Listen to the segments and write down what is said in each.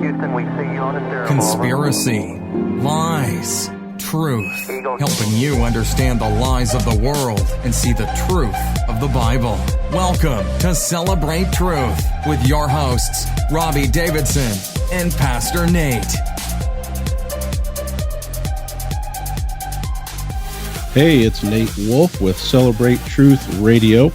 Houston, we see you on the stereo. Conspiracy, lies, truth, helping you understand the lies of the world and see the truth of the Bible. Welcome to Celebrate Truth with your hosts, Robbie Davidson and Pastor Nate. Hey, it's Nate Wolfe with Celebrate Truth Radio,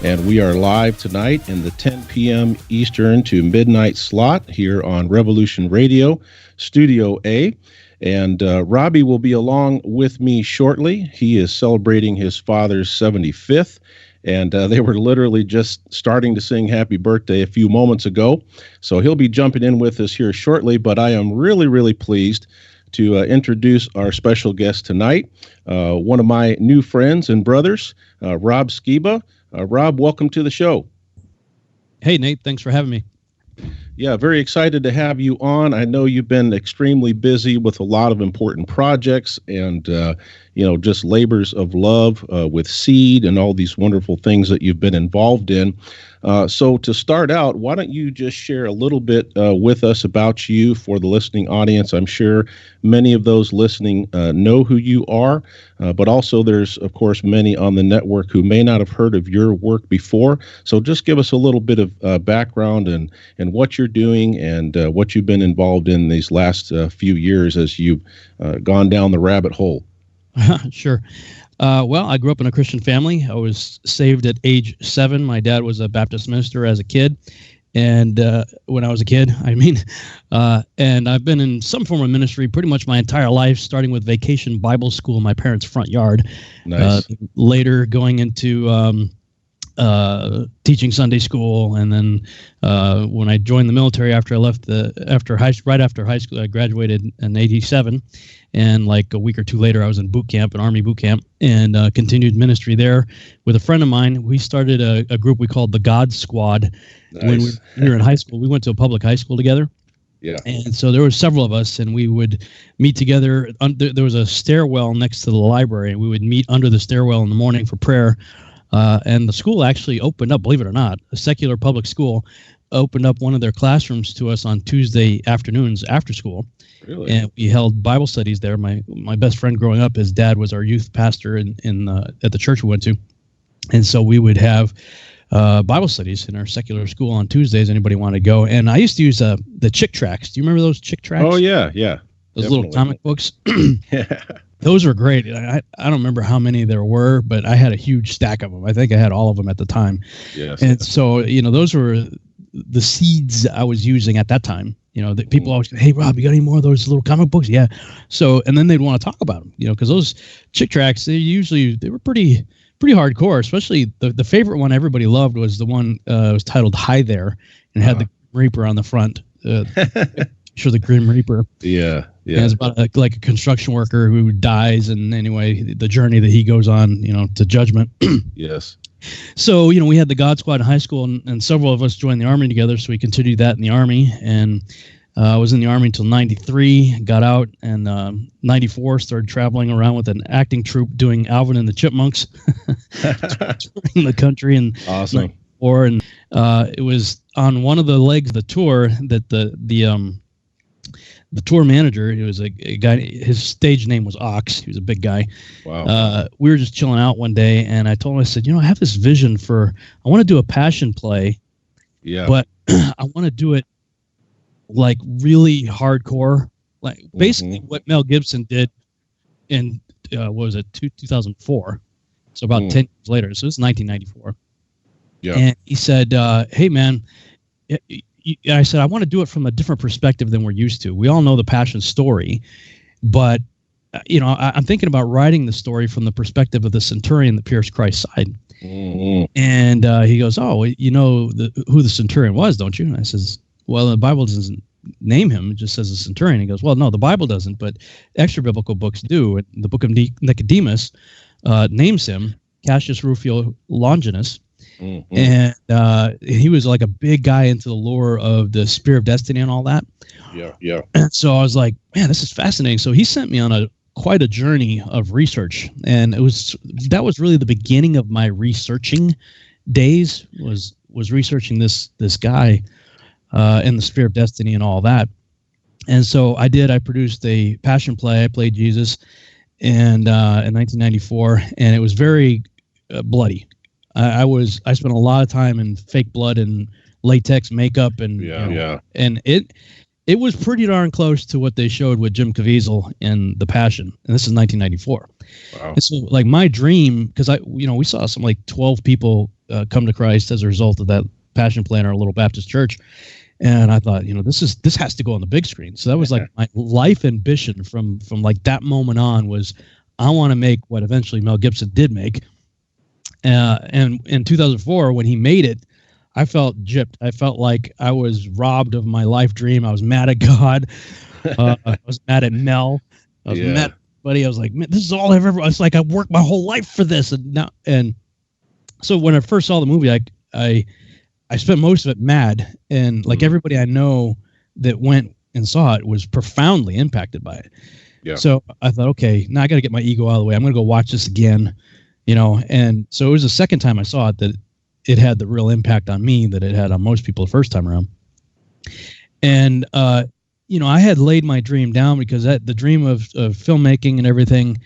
and we are live tonight in the 10 p.m. Eastern to midnight slot here on Revolution Radio, Studio A. And Robbie will be along with me shortly. He is celebrating his father's 75th, and they were literally just starting to sing happy birthday a few moments ago. So he'll be jumping in with us here shortly, but I am really pleased to introduce our special guest tonight, one of my new friends and brothers, Rob Skiba. Rob, welcome to the show. Hey, Nate. Thanks for having me. Yeah, very excited to have you on. I know you've been extremely busy with a lot of important projects and, just labors of love with Seed and all these wonderful things that you've been involved in. So to start out, why don't you just share a little bit with us about you for the listening audience? I'm sure many of those listening know who you are, but also there's, of course, many on the network who may not have heard of your work before. So just give us a little bit of background and what you're doing and what you've been involved in these last few years as you've gone down the rabbit hole. Sure. Well, I grew up in a Christian family. I was saved at age 7. My dad was a Baptist minister as a kid. And when I was a kid, and I've been in some form of ministry pretty much my entire life, starting with Vacation Bible School in my parents' front yard. Nice. Later going into teaching Sunday school, and then when I joined the military after I left right after high school, I graduated in '87, and like a week or two later, I was in boot camp, an Army boot camp, and continued ministry there with a friend of mine. We started a group we called the God Squad. Nice. When we were in high school. We went to a public high school together. Yeah. And so there were several of us, and we would meet together. There was a stairwell next to the library, and we would meet under the stairwell in the morning for prayer. And the school actually opened up, believe it or not, a secular public school opened up one of their classrooms to us on Tuesday afternoons after school. Really? And we held Bible studies there. My best friend growing up, his dad was our youth pastor at the church we went to. And so we would have Bible studies in our secular school on Tuesdays. Anybody wanted to go. And I used to use the Chick Tracts. Do you remember those Chick Tracts? Oh, yeah. Those Definitely. little comic books. Yeah. Those were great. I don't remember how many there were, but I had a huge stack of them. I think I had all of them at the time. Yes. And so, those were the seeds I was using at that time. That people always go, "Hey, Rob, you got any more of those little comic books?" Yeah. So, and then they'd want to talk about them, because those Chick Tracts, they were pretty hardcore. Especially the favorite one everybody loved was the one was titled "Hi There" and had the Reaper on the front. Sure, the Grim Reaper. Yeah. And it's about a construction worker who dies, and anyway, the journey that he goes on, to judgment. Yes. So, we had the God Squad in high school, and several of us joined the Army together, so we continued that in the Army, and I was in the Army until 93, got out, and 94 started traveling around with an acting troupe doing Alvin and the Chipmunks touring the country. And awesome. And it was on one of the legs of the tour that the tour manager, he was a guy, his stage name was Ox. He was a big guy. Wow. We were just chilling out one day, and I told him, I said, I have this vision I want to do a passion play. Yeah. But I want to do it like really hardcore, like basically what Mel Gibson did in, 2004. So about 10 years later. So it's 1994. Yeah. And he said, hey, man, I said, I want to do it from a different perspective than we're used to. We all know the Passion story, but, I'm thinking about writing the story from the perspective of the centurion that pierced Christ's side. Mm-hmm. And he goes, oh, you know who the centurion was, don't you? And I says, well, the Bible doesn't name him. It just says a centurion. He goes, well, no, the Bible doesn't, but extra biblical books do. And the book of Nicodemus names him Cassius Rufio Longinus. Mm-hmm. And he was like a big guy into the lore of the Spear of Destiny and all that. Yeah. And so I was like, man, this is fascinating. So he sent me on quite a journey of research, and that was really the beginning of my researching days. Was researching this guy and the Spear of Destiny and all that. And so I produced a passion play. I played Jesus, and in 1994, and it was very bloody. I spent a lot of time in fake blood and latex makeup, and and it was pretty darn close to what they showed with Jim Caviezel in The Passion, and this is 1994. Wow. And so, like, my dream, because we saw some like 12 people come to Christ as a result of that passion play in our little Baptist church. And I thought, this has to go on the big screen. So that was like my life ambition from like that moment on was I want to make what eventually Mel Gibson did make. And in 2004, when he made it, I felt gypped. I felt like I was robbed of my life dream. I was mad at God. I was mad at Mel. I was mad at everybody. I was like, man, this is all I've ever. It's like I worked my whole life for this, and so when I first saw the movie, I spent most of it mad, and like everybody I know that went and saw it was profoundly impacted by it. Yeah. So I thought, okay, now I got to get my ego out of the way. I'm going to go watch this again, And so it was the second time I saw it that it had the real impact on me that it had on most people the first time around. And I had laid my dream down because the dream of filmmaking and everything.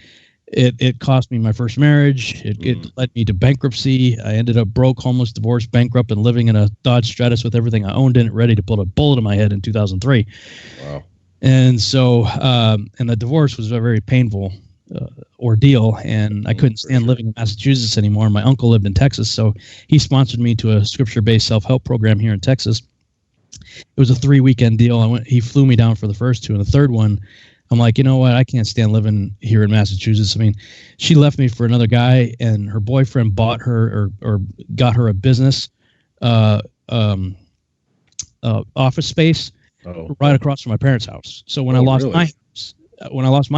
It cost me my first marriage. It led me to bankruptcy. I ended up broke, homeless, divorced, bankrupt, and living in a Dodge Stratus with everything I owned in it, ready to put a bullet in my head in 2003. Wow. And so, and the divorce was a very painful ordeal, and I couldn't stand living in Massachusetts anymore. My uncle lived in Texas, so he sponsored me to a scripture-based self-help program here in Texas. It was a 3-weekend deal. He flew me down for the first 2, and the third one, I'm like, you know what? I can't stand living here in Massachusetts. I mean, she left me for another guy, and her boyfriend bought her or got her a business office space right across from my parents' house. So when I lost my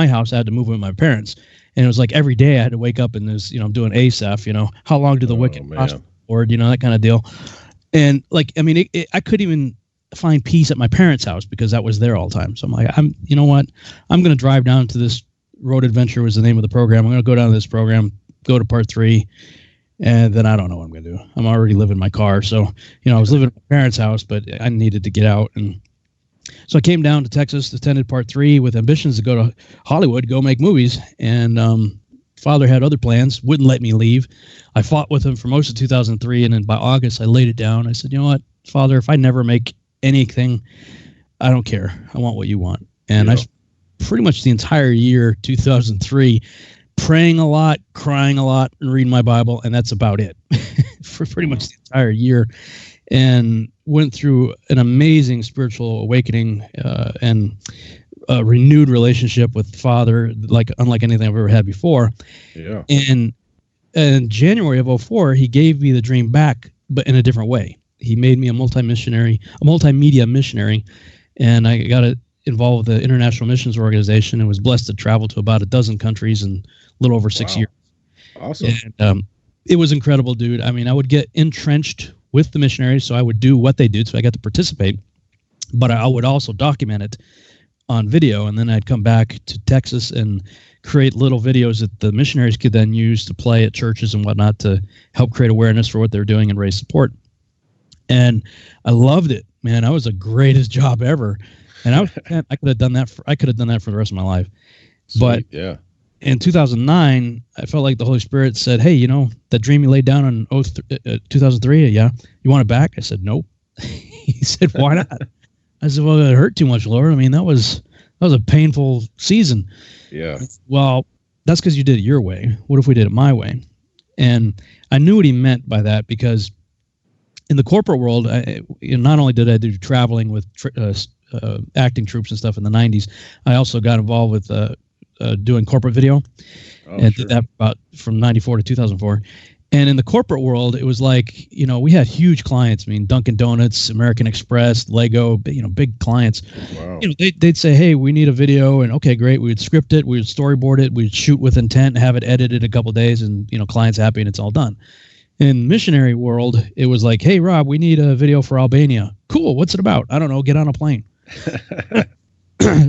house, I had to move in with my parents, and it was like every day I had to wake up and there's I'm doing ASAP. How long do the wicked prosper, Lord? That kind of deal. And like, I mean, I couldn't even find peace at my parents' house because that was there all the time. So I'm like, you know what? I'm going to drive down to this. Road Adventure was the name of the program. I'm going to go down to this program, go to part 3, and then I don't know what I'm going to do. I'm already living in my car. So, I was living at my parents' house, but I needed to get out. And so I came down to Texas, attended part 3 with ambitions to go to Hollywood, go make movies. And Father had other plans, wouldn't let me leave. I fought with him for most of 2003. And then by August, I laid it down. I said, you know what, Father, if I never make anything, I don't care. I want what you want. And I pretty much the entire year 2003 praying a lot, crying a lot, and reading my Bible, and that's about it for pretty much the entire year. And went through an amazing spiritual awakening and a renewed relationship with Father, like unlike anything I've ever had before. Yeah. And in January of 2004, he gave me the dream back, but in a different way. He made me a multimedia missionary, and I got involved with the International Missions Organization and was blessed to travel to about a dozen countries in a little over 6 years. Awesome. And it was incredible, dude. I mean, I would get entrenched with the missionaries, so I would do what they did, so I got to participate, but I would also document it on video, and then I'd come back to Texas and create little videos that the missionaries could then use to play at churches and whatnot to help create awareness for what they're doing and raise support. And I loved it, man. That was the greatest job ever. And I could have done that for the rest of my life. Sweet, but in 2009, I felt like the Holy Spirit said, hey, that dream you laid down in 2003, you want it back? I said, nope. He said, why not? I said, well, it hurt too much, Lord. I mean, that was a painful season. Yeah. Well, that's because you did it your way. What if we did it my way? And I knew what he meant by that because in the corporate world, not only did I do traveling with acting troops and stuff in the 90s, I also got involved with doing corporate video and did that from 94 to 2004. And in the corporate world, it was like, we had huge clients. I mean, Dunkin' Donuts, American Express, Lego, big clients. Wow. They'd say, hey, we need a video. And okay, great. We would script it. We would storyboard it. We'd shoot with intent, have it edited a couple of days, and, client's happy and it's all done. In missionary world, it was like, hey, Rob, we need a video for Albania. Cool. What's it about? I don't know. Get on a plane.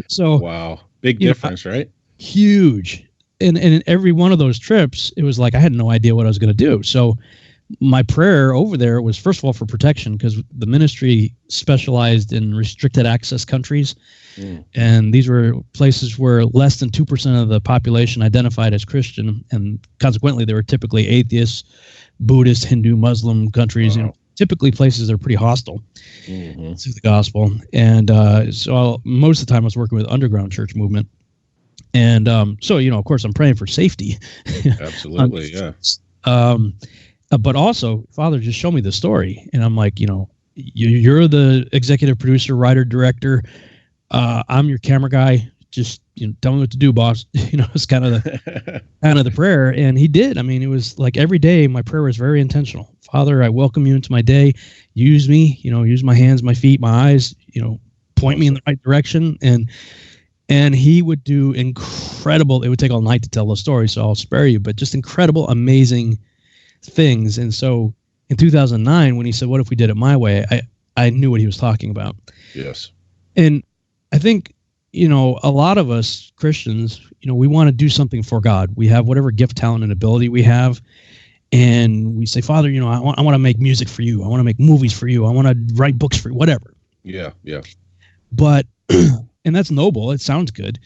So wow, big difference, right? Huge. And in every one of those trips, it was like I had no idea what I was going to do. So my prayer over there was, first of all, for protection, because the ministry specialized in restricted access countries. And these were places where less than 2% of the population identified as Christian, and consequently they were typically atheists, Buddhist, Hindu, Muslim countries. Wow. Typically places that are pretty hostile to the gospel. And so most of the time I was working with underground church movement. And so, of course, I'm praying for safety. Absolutely, yeah. But also, Father just showed me the story. And I'm like, you're the executive producer, writer, director. I'm your camera guy. Just tell me what to do, boss. It's kind of the prayer. And he did. I mean, it was like every day my prayer was very intentional. Father, I welcome you into my day. Use me. Use my hands, my feet, my eyes. Point me in the right direction. And he would do incredible. It would take all night to tell the story, so I'll spare you. But just incredible, amazing things. And so in 2009, when he said, "What if we did it my way?" I knew what he was talking about. Yes. And I think, a lot of us Christians, we want to do something for God. We have whatever gift, talent, and ability we have. And we say, Father, I want to make music for you. I want to make movies for you. I want to write books for you, whatever. Yeah, yeah. But, and that's noble. It sounds good.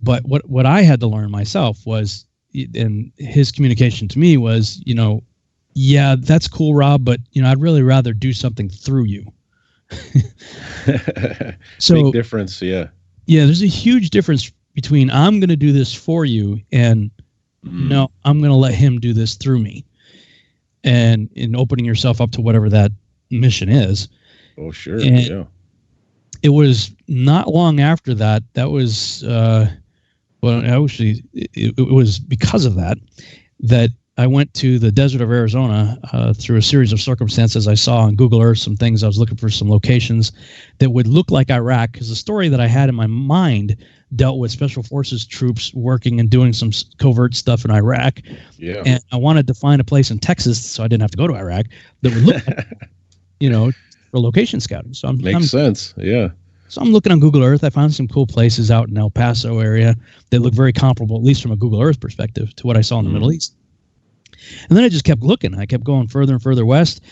But what I had to learn myself was, and his communication to me was, yeah, that's cool, Rob, but, I'd really rather do something through you. So big difference. Yeah. Yeah. There's a huge difference between I'm going to do this for you and no, I'm going to let him do this through me. And in opening yourself up to whatever that mission is. Oh, sure. And yeah. It was not long after that. That was, actually, it was because of that I went to the desert of Arizona through a series of circumstances. I saw on Google Earth some things. I was looking for some locations that would look like Iraq, because the story that I had in my mind dealt with special forces troops working and doing some covert stuff in Iraq. Yeah. And I wanted to find a place in Texas so I didn't have to go to Iraq that would look like, for location scouting. So Makes sense. Yeah. So I'm looking on Google Earth. I found some cool places out in El Paso area that look very comparable, at least from a Google Earth perspective, to what I saw in the Middle East. And then I just kept looking. I kept going further and further west.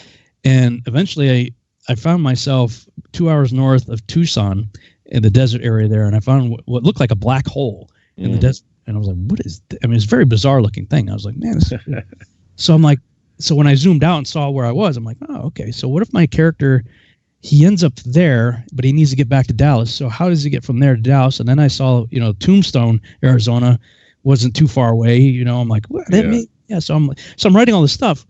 And eventually I found myself 2 hours north of Tucson in the desert area there. And I found what looked like a black hole in the desert. And I was like, what is this? I mean, it's a very bizarre looking thing. I was like, man. So I'm like, so when I zoomed out and saw where I was, I'm like, oh, okay. So what if my character, he ends up there, but he needs to get back to Dallas. So how does he get from there to Dallas? And then I saw, Tombstone, Arizona wasn't too far away. I'm like, what? Yeah. So I'm writing all this stuff,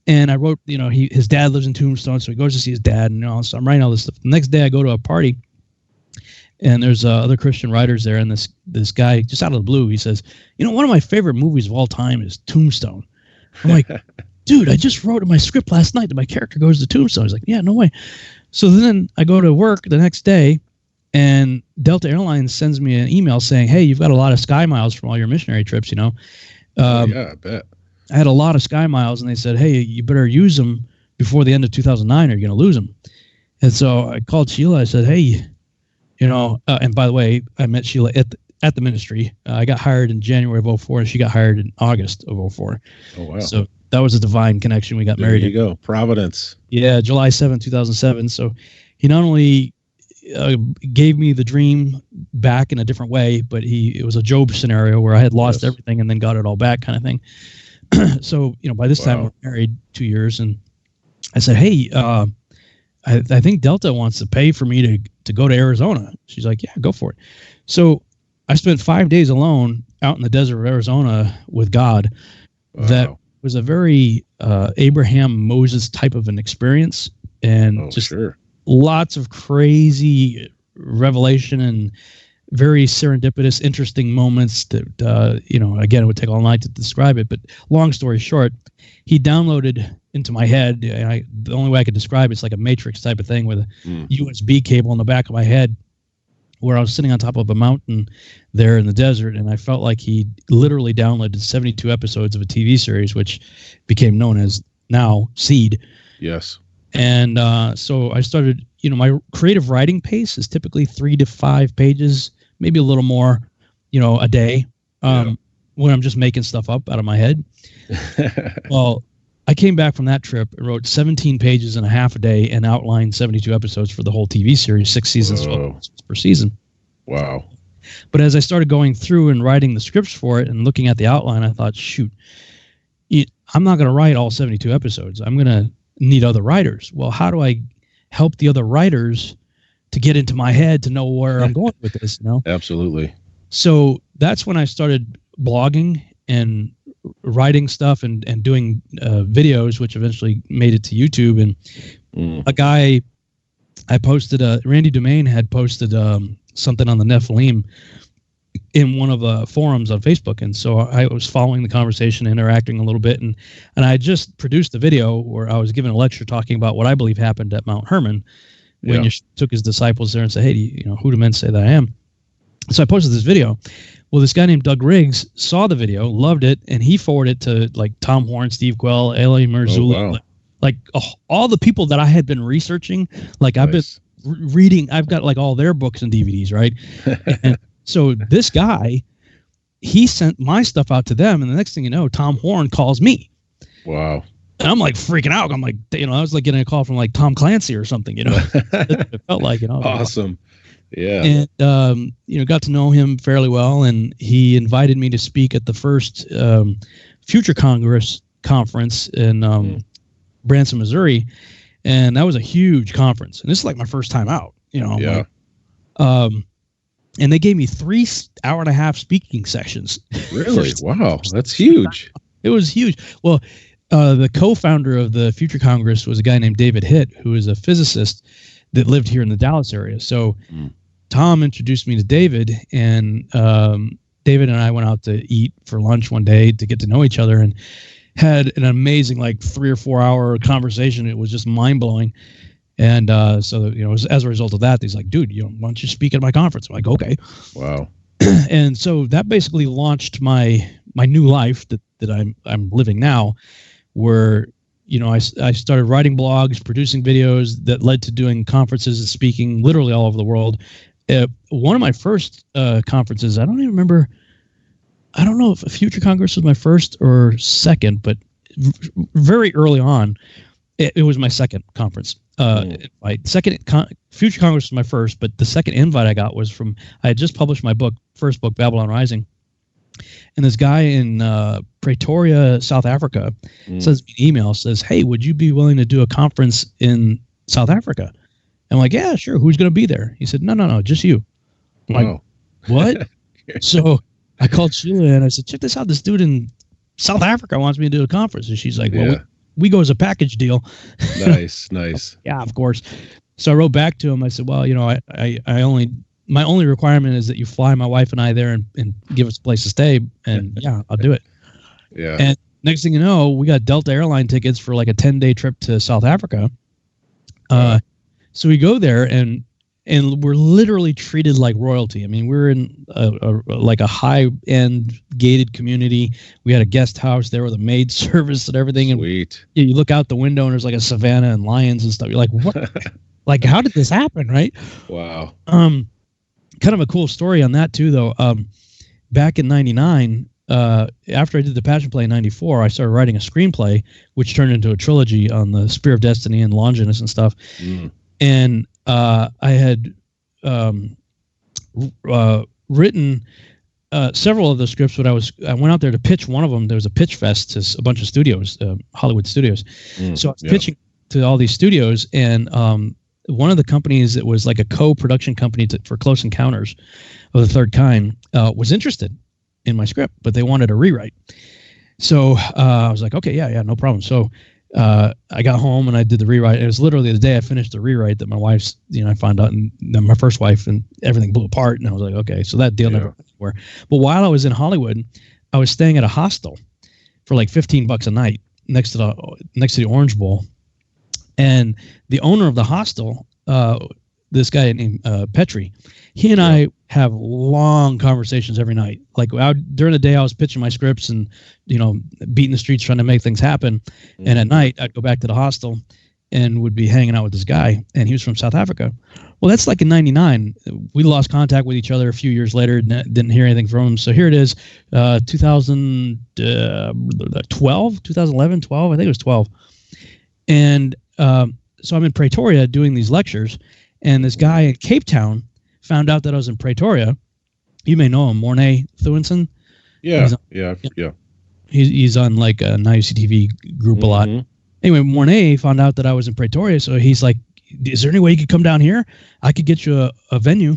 and I wrote, his dad lives in Tombstone, so he goes to see his dad, and so I'm writing all this stuff. The next day I go to a party, and there's other Christian writers there, and this guy, just out of the blue, he says, one of my favorite movies of all time is Tombstone. I'm like, dude, I just wrote in my script last night that my character goes to Tombstone. He's like, yeah, no way. So then I go to work the next day, and Delta Airlines sends me an email saying, hey, you've got a lot of Sky Miles from all your missionary trips, yeah, I bet. I had a lot of Sky Miles, and they said, hey, you better use them before the end of 2009 or you're going to lose them. And so I called Sheila. I said, hey, and by the way, I met Sheila at the ministry. I got hired in January of 2004, and she got hired in August of 2004. Oh, wow. So that was a divine connection. We got married. There you go. Providence. Yeah, July 7th, 2007. So he not only gave me the dream back in a different way, but it was a Job scenario where I had lost everything and then got it all back, kind of thing. So by this time we're married 2 years, and I said, hey, I think Delta wants to pay for me to go to Arizona. She's like, yeah, go for it. So I spent 5 days alone out in the desert of Arizona with God. Wow. That was a very Abraham Moses type of an experience, and lots of crazy revelation and very serendipitous, interesting moments that, again, it would take all night to describe it. But long story short, he downloaded into my head, and the only way I could describe it's like a Matrix type of thing with a USB cable in the back of my head, where I was sitting on top of a mountain there in the desert, and I felt like he literally downloaded 72 episodes of a TV series, which became known as now Seed. Yes. And so I started, my creative writing pace is typically 3 to 5 pages, maybe a little more, a day when I'm just making stuff up out of my head. Well, I came back from that trip and wrote 17 pages in a half a day and outlined 72 episodes for the whole TV series, 6 seasons, 12 episodes per season. Wow. But as I started going through and writing the scripts for it and looking at the outline, I thought, shoot, I'm not going to write all 72 episodes. I'm going to need other writers. Well, how do I help the other writers to get into my head to know where I'm going with this? Absolutely. So that's when I started blogging and writing stuff and doing videos, which eventually made it to YouTube. And a guy I posted, Randy Dumaine had posted something on the Nephilim in one of the forums on Facebook. And so I was following the conversation, interacting a little bit. And I just produced a video where I was giving a lecture talking about what I believe happened at Mount Hermon when Yeshua took his disciples there and said, hey, who do men say that I am? So I posted this video. Well, this guy named Doug Riggs saw the video, loved it, and he forwarded it to like Tom Horn, Steve Quell, Eli Marzulli, all the people that I had been researching. Like I've been reading, I've got like all their books and DVDs, right? And so this guy, he sent my stuff out to them, and the next thing you know, Tom Horn calls me. Wow. And I'm like freaking out. I'm like, I was like getting a call from like Tom Clancy or something, It felt like, Awesome. Yeah. And, got to know him fairly well. And he invited me to speak at the first Future Congress conference in Branson, Missouri. And that was a huge conference. And this is like my first time out, Yeah. And they gave me 3 hour-and-a-half speaking sessions. Really? Wow. That's huge. It was huge. Well, the co-founder of the Future Congress was a guy named David Hitt, who is a physicist that lived here in the Dallas area. So Tom introduced me to David, and David and I went out to eat for lunch one day to get to know each other, and had an amazing 3 or 4 hour conversation. It was just mind-blowing. And so as a result of that, he's like, dude, why don't you speak at my conference? I'm like, okay. Wow. And so that basically launched my new life that I'm living now, where I started writing blogs, producing videos that led to doing conferences and speaking literally all over the world. One of my first conferences, I don't even remember. I don't know if Future Congress was my first or second, but very early on, it was my second conference. Future Congress was my first, but the second invite I got was from, I had just published my first book, Babylon Rising. And this guy in Pretoria, South Africa, sends me an email, says, hey, would you be willing to do a conference in South Africa? I'm like, yeah, sure. Who's going to be there? He said, no, just you. I'm like, what? So I called Sheila and I said, check this out. This dude in South Africa wants me to do a conference. And she's like, well, we go as a package deal. Nice. Yeah, of course. So I wrote back to him. I said, well, my only requirement is that you fly my wife and I there and give us a place to stay. And yeah, I'll do it. Yeah. And next thing you know, we got Delta airline tickets for like a 10-day trip to South Africa. So we go there and we're literally treated like royalty. I mean, we're in a high-end gated community. We had a guest house there with a maid service and everything. Sweet. And you look out the window and there's like a savanna and lions and stuff. You're like, what? Like, how did this happen, right? Wow. Kind of a cool story on that too, though. Back in '99, after I did the Passion Play in '94, I started writing a screenplay, which turned into a trilogy on the Spear of Destiny and Longinus and stuff. And I had written several of the scripts, but I went out there to pitch one of them. There was a pitch fest to a bunch of studios, Hollywood studios. So I was pitching to all these studios, and one of the companies that was like a co-production company for Close Encounters of the Third Kind was interested in my script, but they wanted a rewrite. So I was like, okay, yeah, no problem. So I got home and I did the rewrite. It was literally the day I finished the rewrite that my wife's, I found out, and my first wife, and everything blew apart. And I was like, okay, so that deal never went anywhere. But while I was in Hollywood, I was staying at a hostel for like $15 a night next to the Orange Bowl. And the owner of the hostel, this guy named Petri, he and I have long conversations every night. Like during the day, I was pitching my scripts and, beating the streets trying to make things happen. And at night, I'd go back to the hostel and would be hanging out with this guy. And he was from South Africa. Well, that's like in '99. We lost contact with each other a few years later. Didn't hear anything from him. So here it is, 2012, 2011, 12. I think it was 12. And so I'm in Pretoria doing these lectures, and this guy in Cape Town found out that I was in Pretoria. You may know him, Mornay Thuinson. Yeah. He's on like a IUCTV group a lot. Anyway, Mornay found out that I was in Pretoria, so he's like, is there any way you could come down here? I could get you a venue.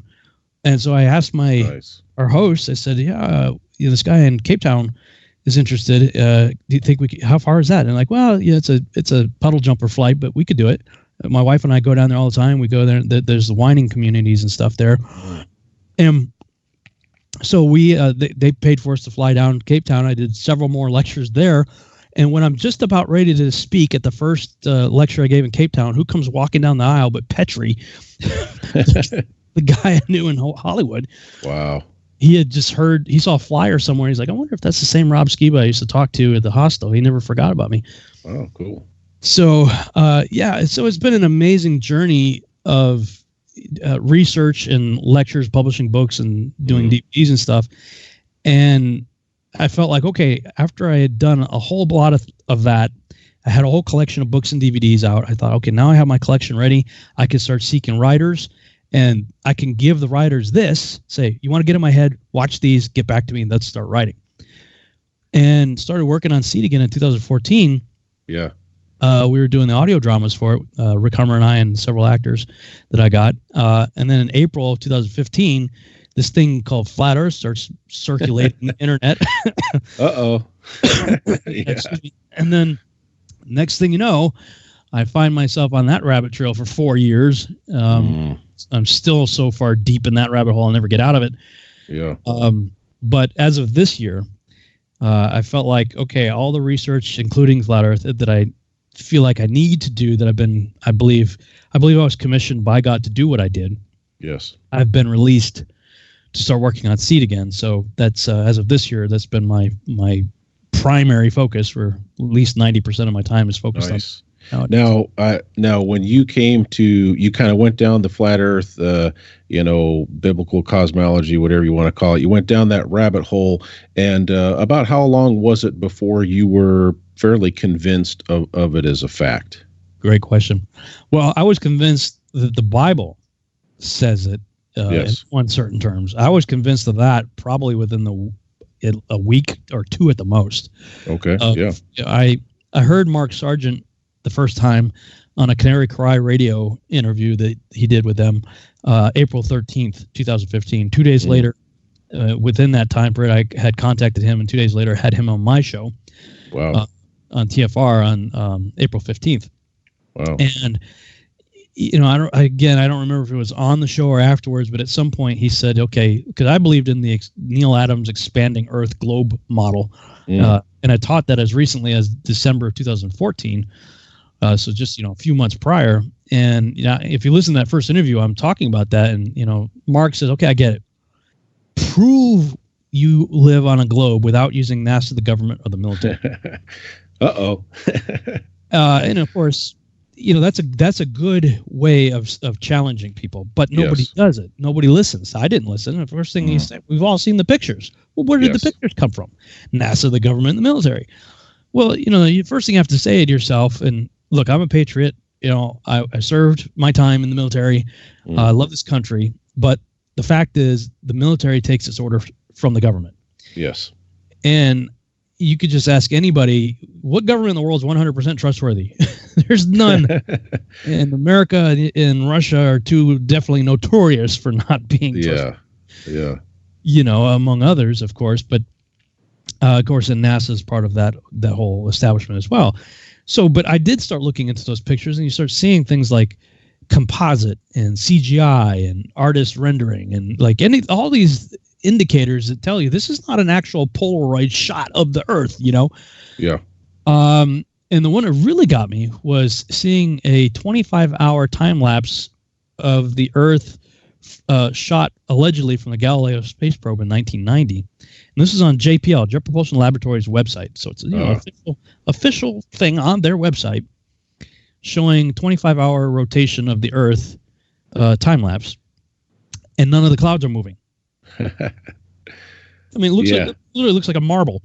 And so I asked our host, I said, this guy in Cape Town is interested. Do you think how far is that? And like, well, yeah, it's a puddle jumper flight, but we could do it. My wife and I go down there all the time. We go there. There's the whining communities and stuff there. And so they paid for us to fly down to Cape Town. I did several more lectures there. And when I'm just about ready to speak at the first lecture I gave in Cape Town, who comes walking down the aisle but Petrie, the guy I knew in Hollywood. Wow. He had just heard, he saw a flyer somewhere. He's like, I wonder if that's the same Rob Skiba I used to talk to at the hostel. He never forgot about me. Oh, cool. So, so it's been an amazing journey of research and lectures, publishing books and doing DVDs and stuff. And I felt like, okay, after I had done a whole lot of that, I had a whole collection of books and DVDs out. I thought, okay, now I have my collection ready. I can start seeking writers, and I can give the writers this, say, you want to get in my head, watch these, get back to me, and let's start writing. And started working on Seed again in 2014. Yeah. We were doing the audio dramas for it, Rick Hummer and I and several actors that I got. And then in April of 2015, this thing called Flat Earth starts circulating the internet. Uh-oh. Yeah. And then next thing you know, I find myself on that rabbit trail for 4 years. I'm still so far deep in that rabbit hole, I'll never get out of it. Yeah. But as of this year, I felt like, okay, all the research, including Flat Earth, that I feel like I need to do, that I believe I was commissioned by God to do what I did. Yes. I've been released to start working on Seed again. So that's as of this year, that's been my primary focus for at least 90% of my time is focused on. Now, when you came to, you kind of went down the Flat Earth, biblical cosmology, whatever you want to call it. You went down that rabbit hole, and about how long was it before you were fairly convinced of it as a fact? Great question. Well, I was convinced that the Bible says it in uncertain terms. I was convinced of that probably within a week or two at the most. Okay. I heard Mark Sargent the first time on a Canary Cry radio interview that he did with them, April 13th, 2015. 2 days later, within that time period, I had contacted him, and 2 days later had him on my show. Wow. On TFR on April 15th. Wow. And I don't remember if it was on the show or afterwards, but at some point he said, okay, because I believed in the Neil Adams expanding Earth globe model. And I taught that as recently as December of 2014. So just, a few months prior. And, if you listen to that first interview, I'm talking about that. And, Mark says, okay, I get it. Prove you live on a globe without using NASA, the government, or the military. Uh-oh. And of course, that's a good way of challenging people, but nobody does it. Nobody listens. I didn't listen. The first thing he said, we've all seen the pictures. Well, where did the pictures come from? NASA, the government, and the military. Well, the first thing you have to say to yourself, and look, I'm a patriot. I served my time in the military. I love this country, but the fact is the military takes its order from the government. Yes. And you could just ask anybody, what government in the world is 100% trustworthy? There's none. And America and Russia are two definitely notorious for not being trustworthy. Yeah. Among others, of course. But, of course, and NASA is part of that whole establishment as well. So, but I did start looking into those pictures, and you start seeing things like composite and CGI and artist rendering and all these indicators that tell you this is not an actual Polaroid shot of the Earth, Yeah. And the one that really got me was seeing a 25-hour time lapse of the Earth shot allegedly from the Galileo space probe in 1990. And this is on JPL, Jet Propulsion Laboratory's website. So it's official thing on their website showing 25-hour rotation of the Earth time lapse, and none of the clouds are moving. I mean, it literally looks like a marble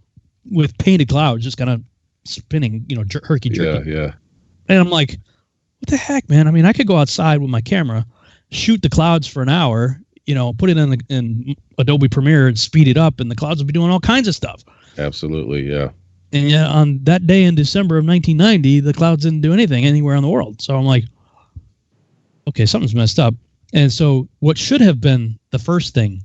with painted clouds just kind of spinning, herky jerky. Yeah. And I'm like, what the heck, man? I mean, I could go outside with my camera, shoot the clouds for an hour, put it in Adobe Premiere and speed it up, and the clouds will be doing all kinds of stuff. Absolutely, yeah. And yet on that day in December of 1990, the clouds didn't do anything anywhere in the world. So I'm like, okay, something's messed up. And so what should have been the first thing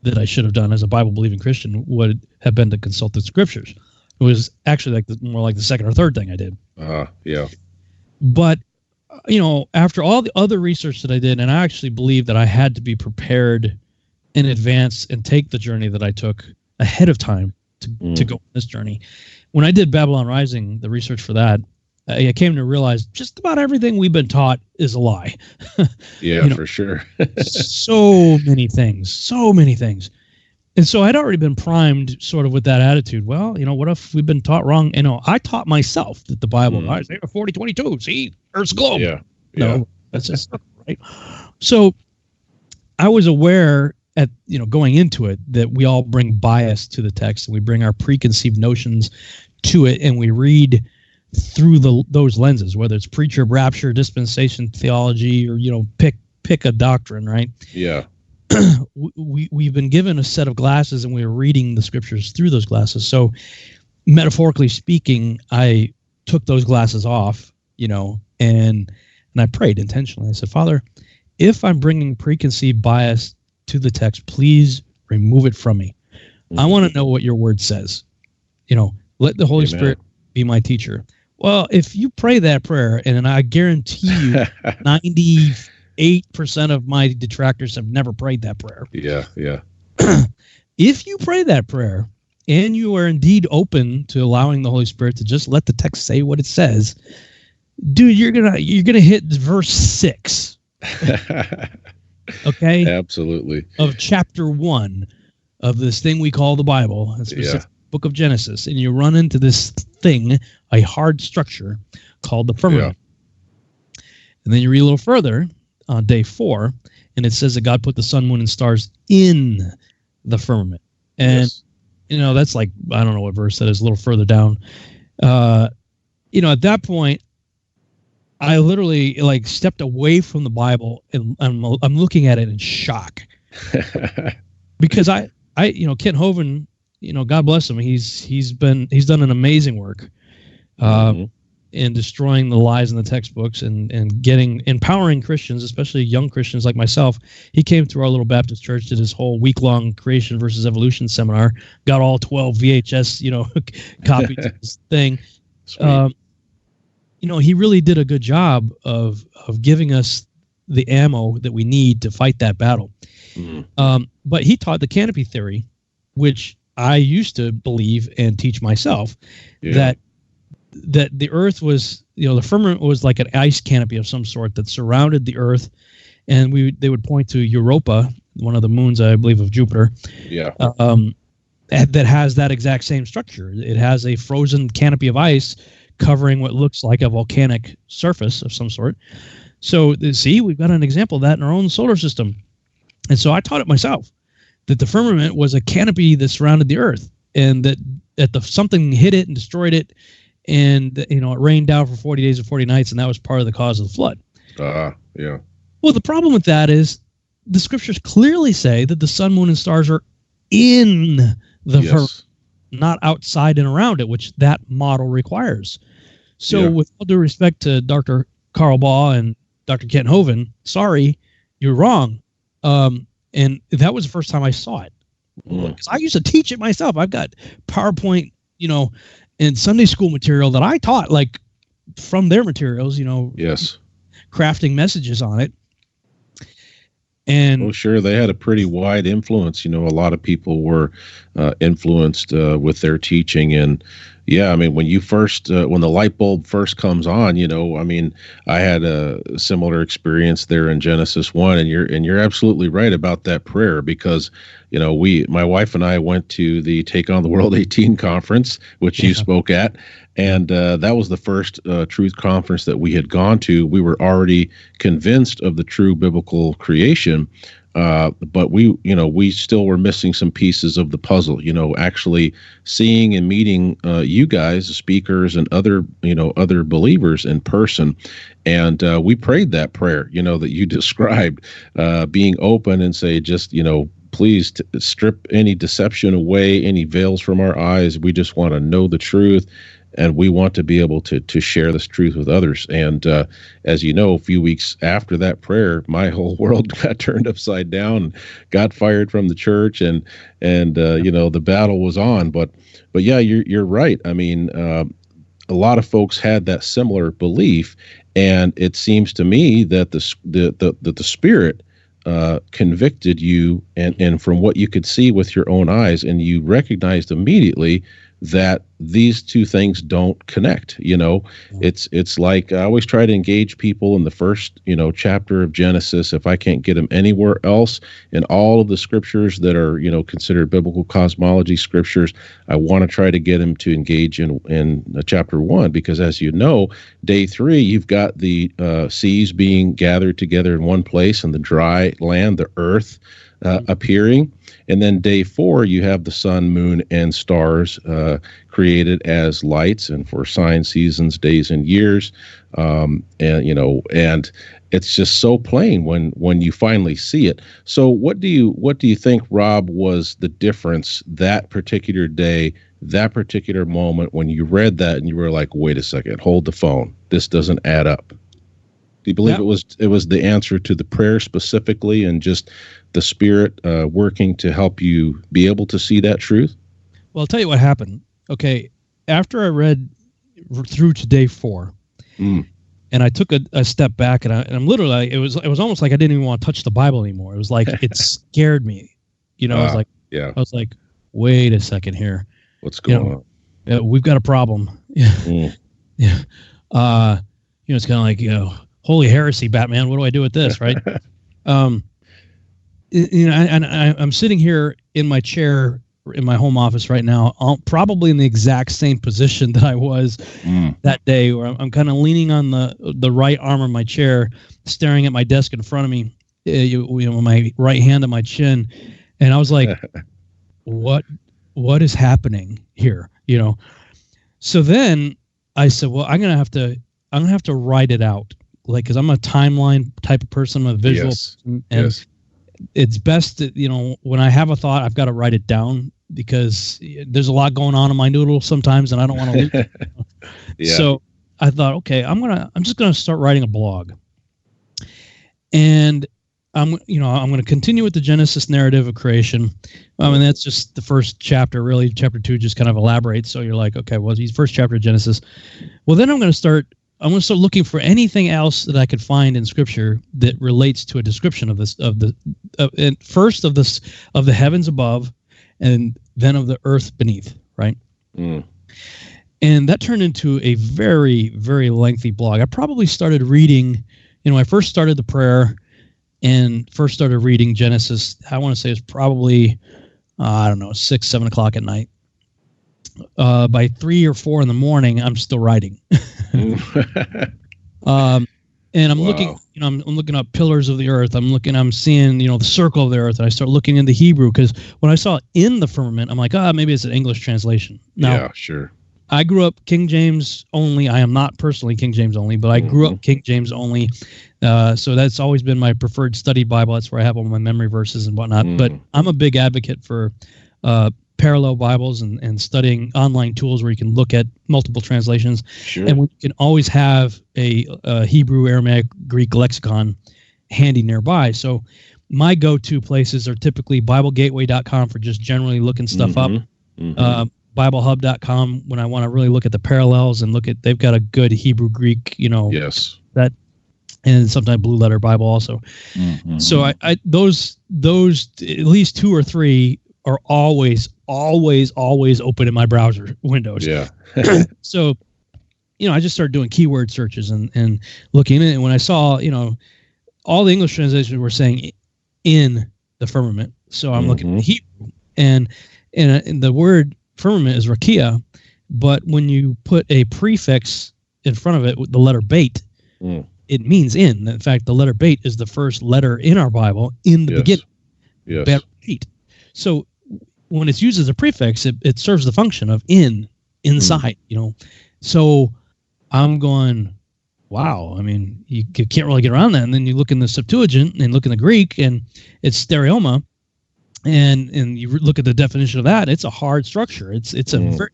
that I should have done as a Bible-believing Christian would have been to consult the scriptures. It was actually more like the second or third thing I did. Yeah. But, after all the other research that I did, and I actually believe that I had to be prepared in advance and take the journey that I took ahead of time to go on this journey. When I did Babylon Rising, the research for that, I came to realize just about everything we've been taught is a lie. Yeah, for sure. so many things. And so I'd already been primed sort of with that attitude. Well, what if we've been taught wrong? I taught myself that the Bible, Isaiah 40:22, see, Earth's globe. Yeah. No, that's just right. So I was aware at, going into it that we all bring bias to the text, and we bring our preconceived notions to it, and we read through those lenses, whether it's preacher, rapture, dispensation theology, or, pick a doctrine, right? Yeah. We've been given a set of glasses, and we're reading the scriptures through those glasses. So metaphorically speaking, I took those glasses off, and I prayed intentionally. I said, Father, if I'm bringing preconceived bias to the text, please remove it from me. I want to know what your word says. Let the Holy Spirit be my teacher. Well, if you pray that prayer, and I guarantee you 98% of my detractors have never prayed that prayer. Yeah. If you pray that prayer and you are indeed open to allowing the Holy Spirit to just let the text say what it says, dude, you're gonna hit verse 6. Okay? Absolutely. Of chapter 1 of this thing we call the Bible, a specific book of Genesis, and you run into this thing, a hard structure called the firmament. Yeah. And then you read a little further on day 4, and it says that God put the sun, moon, and stars in the firmament. And, that's like, I don't know what verse that is, a little further down. At that point, I literally stepped away from the Bible, and I'm looking at it in shock. Because I Kent Hovind, God bless him, he's done an amazing work in destroying the lies in the textbooks and empowering Christians, especially young Christians like myself. He came through our little Baptist church, did his whole week-long creation versus evolution seminar, got all 12 VHS copies of this thing. He really did a good job of giving us the ammo that we need to fight that battle. But he taught the canopy theory, which I used to believe and teach myself, that the earth was, the firmament was like an ice canopy of some sort that surrounded the earth, and they would point to Europa, one of the moons, I believe, of Jupiter. Yeah. That has that exact same structure. It has a frozen canopy of ice covering what looks like a volcanic surface of some sort. So, see, we've got an example of that in our own solar system. And so I taught it myself, that the firmament was a canopy that surrounded the earth, and that something hit it and destroyed it, and it rained down for 40 days and 40 nights, and that was part of the cause of the flood. Yeah. Well, the problem with that is the scriptures clearly say that the sun, moon, and stars are in the firmament, not outside and around it, which that model requires. So with all due respect to Dr. Carl Baugh and Dr. Kent Hovind, sorry, you're wrong. And that was the first time I saw it. Because I used to teach it myself. I've got PowerPoint, and Sunday school material that I taught, from their materials, crafting messages on it. And sure, they had a pretty wide influence. A lot of people were influenced with their teaching, and Yeah, I mean, when you first, when the light bulb first comes on, I mean, I had a similar experience there in Genesis 1, and you're absolutely right about that prayer because, my wife and I went to the Take on the World 18 conference, which you spoke at, and that was the first truth conference that we had gone to. We were already convinced of the true biblical creation. But we still were missing some pieces of the puzzle, actually seeing and meeting you guys, the speakers, and other believers in person. And we prayed that prayer, that you described, being open and say, just, please strip any deception away, any veils from our eyes. We just want to know the truth. And we want to be able to share this truth with others. And as you know, a few weeks after that prayer, my whole world got turned upside down, got fired from the church, and the battle was on. But yeah, you're right. I mean, a lot of folks had that similar belief, and it seems to me that the Spirit convicted you, and from what you could see with your own eyes, and you recognized immediately that these two things don't connect. It's like I always try to engage people in the first, chapter of Genesis. If I can't get them anywhere else in all of the scriptures that are, considered biblical cosmology scriptures, I want to try to get them to engage in chapter 1, because as you know, day 3, you've got the seas being gathered together in one place and the dry land, the earth, appearing. And then day 4, you have the sun, moon, and stars created as lights and for signs, seasons, days, and years. And it's just so plain when you finally see it. So what do you think, Rob, was the difference that particular day, that particular moment when you read that and you were like, wait a second, hold the phone. This doesn't add up. Do you believe it was the answer to the prayer specifically, and just the Spirit working to help you be able to see that truth? Well, I'll tell you what happened. Okay, after I read through to day 4, and I took a step back, and I'm literally, it was almost like I didn't even want to touch the Bible anymore. It was like it scared me. I was like, wait a second here. What's going on? We've got a problem. Yeah. It's kind of like, holy heresy, Batman. What do I do with this, right? I'm sitting here in my chair in my home office right now, probably in the exact same position that I was that day, where I'm kind of leaning on the right arm of my chair, staring at my desk in front of me, my right hand on my chin, and I was like, what is happening here? So then I said, well, I'm gonna have to write it out. Like, because I'm a timeline type of person, I'm a visual person, and it's best that, when I have a thought, I've got to write it down, because there's a lot going on in my noodle sometimes, and I don't want to lose it. So I thought, okay, I'm just gonna start writing a blog, and I'm going to continue with the Genesis narrative of creation. And that's just the first chapter. Really, chapter 2 just kind of elaborates. So you're like, okay, well, the first chapter of Genesis. Well, then I'm going to start looking for anything else that I could find in Scripture that relates to a description of this, of the heavens above, and then of the earth beneath, right? And that turned into a very, very lengthy blog. I probably started reading, I first started the prayer and first started reading Genesis. I want to say it's probably, 6, 7 o'clock at night. By 3 or 4 in the morning, I'm still writing. And I'm looking, I'm looking up pillars of the earth. I'm seeing, the circle of the earth. And I start looking into Hebrew, because when I saw in the firmament, I'm like, maybe it's an English translation. Now, yeah, sure. I grew up King James only. I am not personally King James only, but I grew up King James only. So that's always been my preferred study Bible. That's where I have all my memory verses and whatnot. But I'm a big advocate for parallel Bibles and studying online tools where you can look at multiple translations. Sure. And we can always have a Hebrew, Aramaic, Greek lexicon handy nearby. So my go-to places are typically BibleGateway.com for just generally looking stuff up. BibleHub.com when I want to really look at the parallels and they've got a good Hebrew, Greek, yes, that, and sometimes Blue Letter Bible also. So I those at least 2 or 3 are always open in my browser windows. Yeah. So, I just started doing keyword searches and looking at it. And when I saw, all the English translations were saying in the firmament. So I'm looking at the Hebrew, and the word firmament is rakia, but when you put a prefix in front of it with the letter bait, it means in. In fact, the letter bait is the first letter in our Bible in the beginning. Yes. Bait. So when it's used as a prefix, it serves the function of inside, So I'm going, wow. I mean, you can't really get around that. And then you look in the Septuagint and look in the Greek, and it's stereoma, and you look at the definition of that. It's a hard structure. It's a very,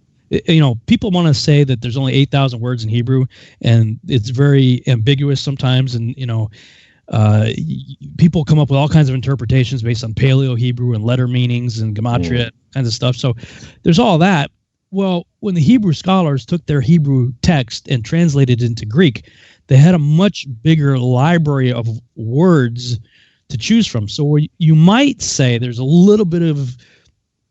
people want to say that there's only 8,000 words in Hebrew, and it's very ambiguous sometimes. And people come up with all kinds of interpretations based on Paleo Hebrew and letter meanings and gematria kinds of stuff. So there's all that. Well, when the Hebrew scholars took their Hebrew text and translated it into Greek, they had a much bigger library of words to choose from. So you might say there's a little bit of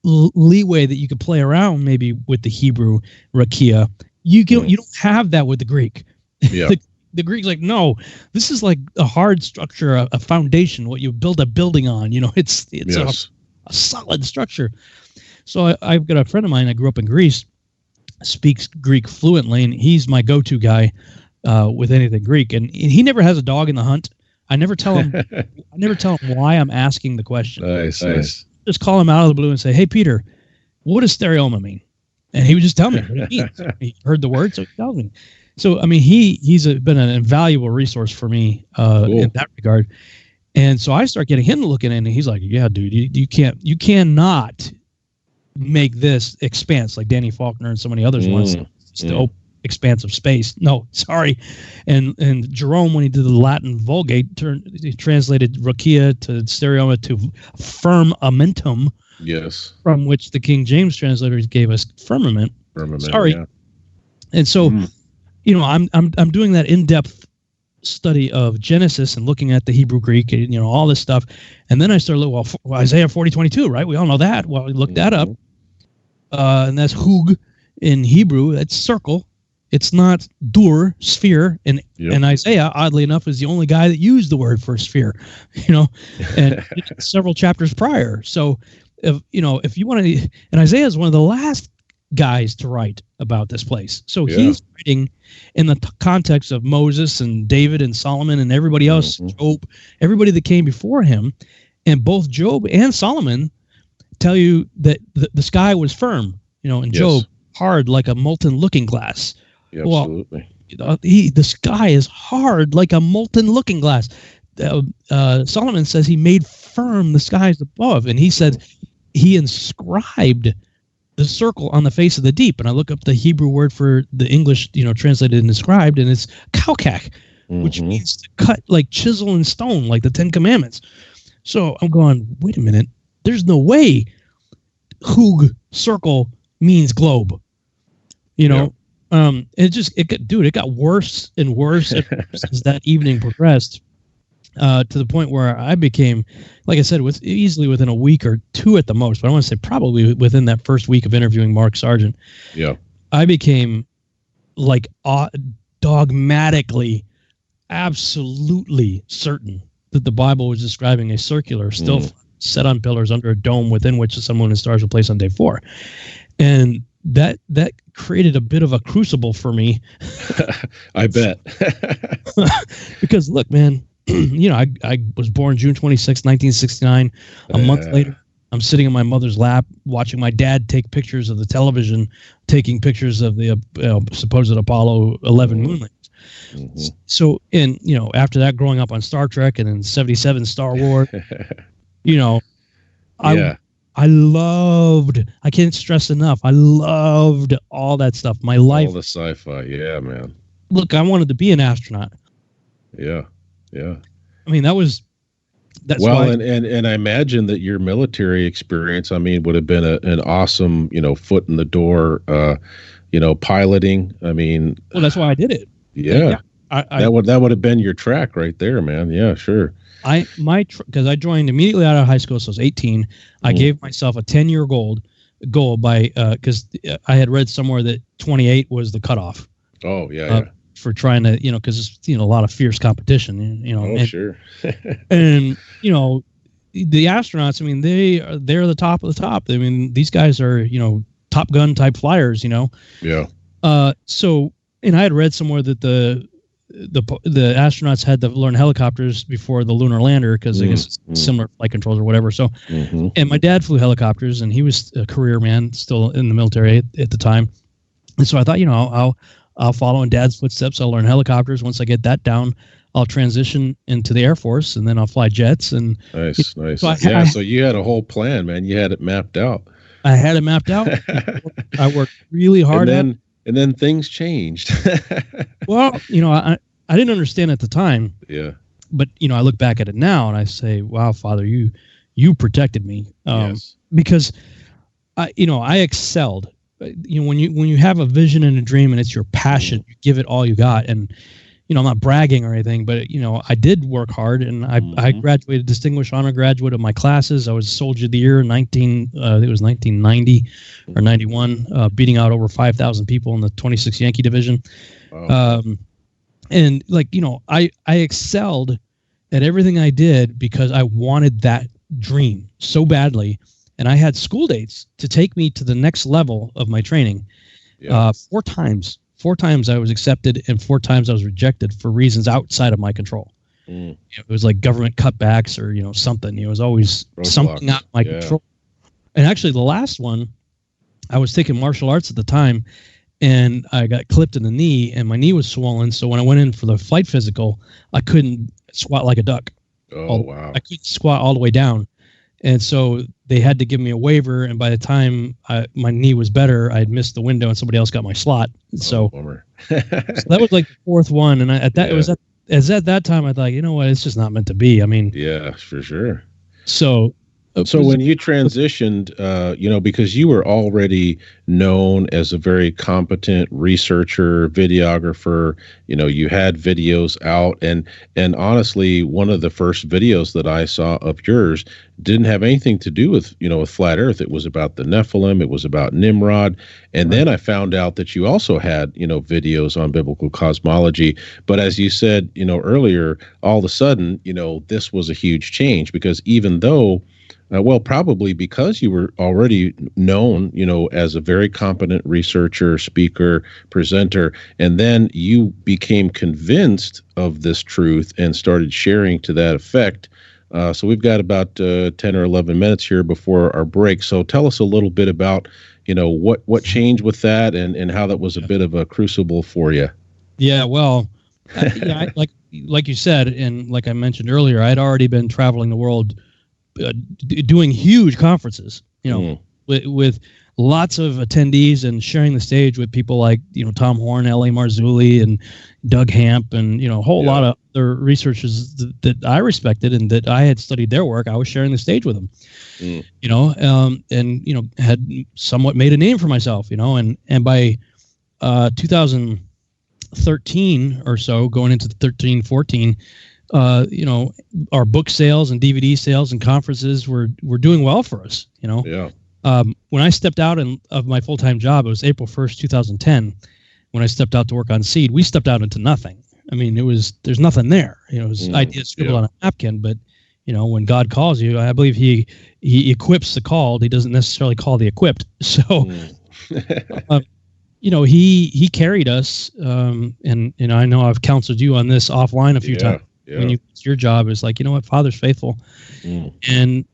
leeway that you could play around maybe with the Hebrew rakia. You don't have that with the Greek. Yeah. The Greek's like, no, this is like a hard structure, a foundation, what you build a building on. It's a solid structure. So I've got a friend of mine that grew up in Greece, speaks Greek fluently, and he's my go-to guy with anything Greek. And he never has a dog in the hunt. I never tell him why I'm asking the question. Nice. Just call him out of the blue and say, "Hey, Peter, what does stereoma mean?" And he would just tell me what it means. He heard the word, so he tells me. So I mean, he's been an invaluable resource for me in that regard. And so I start getting him to look at it, and he's like, "Yeah, dude, you cannot make this expanse like Danny Faulkner and so many others want. It's the open expanse of space." No, sorry. And Jerome, when he did the Latin Vulgate, he translated rakia to stereoma to firmamentum. Yes. From which the King James translators gave us firmament. Sorry. Yeah. And so, I'm doing that in-depth study of Genesis and looking at the Hebrew, Greek, all this stuff. And then I started looking, Isaiah 40:22, right? We all know that. Well, we looked that up. And that's hug in Hebrew. That's circle. It's not dur, sphere. And Isaiah, oddly enough, is the only guy that used the word for sphere, and several chapters prior. So if you want to, and Isaiah is one of the last guys to write about this place. So he's writing in the context of Moses and David and Solomon and everybody else, Job, everybody that came before him. And both Job and Solomon tell you that the sky was firm, and Job hard like a molten looking glass. Yeah, absolutely. Well, the sky is hard like a molten looking glass. Solomon says he made firm the skies above, and he said he inscribed the circle on the face of the deep. And I look up the Hebrew word for the English, translated and inscribed, and it's kalkak, which means to cut like chisel and stone, like the Ten Commandments. So I'm going, wait a minute, there's no way hug, circle, means globe. It got worse and worse as that evening progressed, to the point where I became, like I said, easily within a week or two at the most, but I want to say probably within that first week of interviewing Mark Sargent, I became like dogmatically, absolutely certain that the Bible was describing a circular, still set on pillars under a dome within which the sun, moon, and stars will place on day 4. And that created a bit of a crucible for me. I bet. Because look, man, I was born June 26, 1969. A month later, I'm sitting in my mother's lap watching my dad take pictures of the television, taking pictures of the supposed Apollo 11 moon landings. So, after that, growing up on Star Trek and in 77 Star Wars, I can't stress enough, I loved all that stuff. My life. All the sci-fi, yeah, man. Look, I wanted to be an astronaut. Yeah. I mean, that's why. And I imagine that your military experience, would have been an awesome, foot in the door, piloting. Well, that's why I did it. Yeah. That would have been your track right there, man. Yeah, sure. Because I joined immediately out of high school, so I was 18. I gave myself a 10-year goal by because I had read somewhere that 28 was the cutoff. Oh yeah. For trying to, because it's a lot of fierce competition. Sure. And the astronauts. I mean, they're the top of the top. I mean, these guys are Top Gun type flyers. Yeah. So, and I had read somewhere that the astronauts had to learn helicopters before the lunar lander because I guess it's similar flight controls or whatever. So, and my dad flew helicopters, and he was a career man, still in the military at the time. And so I thought, I'll follow in Dad's footsteps. I'll learn helicopters. Once I get that down, I'll transition into the Air Force, and then I'll fly jets. And nice. So so you had a whole plan, man. You had it mapped out. I had it mapped out. I worked really hard. And then things changed. Well, I didn't understand at the time. Yeah. But I look back at it now and I say, "Wow, Father, you protected me." Yes. Because I excelled. When you have a vision and a dream and it's your passion, you give it all you got. And I'm not bragging or anything, but I did work hard, and I graduated, distinguished honor graduate of my classes. I was Soldier of the Year in 1990 or 91, beating out over 5,000 people in the 26th Yankee Division. Wow. And I excelled at everything I did because I wanted that dream so badly. And I had school dates to take me to the next level of my training. Yeah. 4 times. 4 times I was accepted, and 4 times I was rejected for reasons outside of my control. It was like government cutbacks or something. It was always something out of my control. And actually, the last one, I was taking martial arts at the time, and I got clipped in the knee, and my knee was swollen. So when I went in for the flight physical, I couldn't squat like a duck. Oh, wow. I couldn't squat all the way down. And so they had to give me a waiver. And by the time my knee was better, I had missed the window and somebody else got my slot. So, bummer. So that was like the 4th one. And it was at that time, I thought, what, it's just not meant to be. I mean, yeah, for sure. So when you transitioned, because you were already known as a very competent researcher, videographer, you had videos out, and honestly, one of the first videos that I saw of yours didn't have anything to do with, with flat Earth. It was about the Nephilim. It was about Nimrod. And then I found out that you also had, videos on biblical cosmology. But as you said, earlier, all of a sudden, this was a huge change because even though probably because you were already known, as a very competent researcher, speaker, presenter, and then you became convinced of this truth and started sharing to that effect. So we've got about 10 or 11 minutes here before our break. So tell us a little bit about, what changed with that and how that was a bit of a crucible for you. Yeah, well, like you said, and like I mentioned earlier, I'd already been traveling the world doing huge conferences, with lots of attendees and sharing the stage with people like, Tom Horn, L.A. Marzulli, and Doug Hamp, and, a whole lot of other researchers that I respected and that I had studied their work. I was sharing the stage with them, and, had somewhat made a name for myself, and by 2013 or so, going into 13, 14, our book sales and DVD sales and conferences were doing well for us, Yeah. When I stepped out of my full-time job, it was April 1st, 2010. When I stepped out to work on Seed, we stepped out into nothing. I mean, there's nothing there. It was ideas scribbled on a napkin, but when God calls you, I believe he equips the called. He doesn't necessarily call the equipped. So, he carried us. And I know I've counseled you on this offline a few times. Yeah. When it's your job is like, Father's faithful. And, and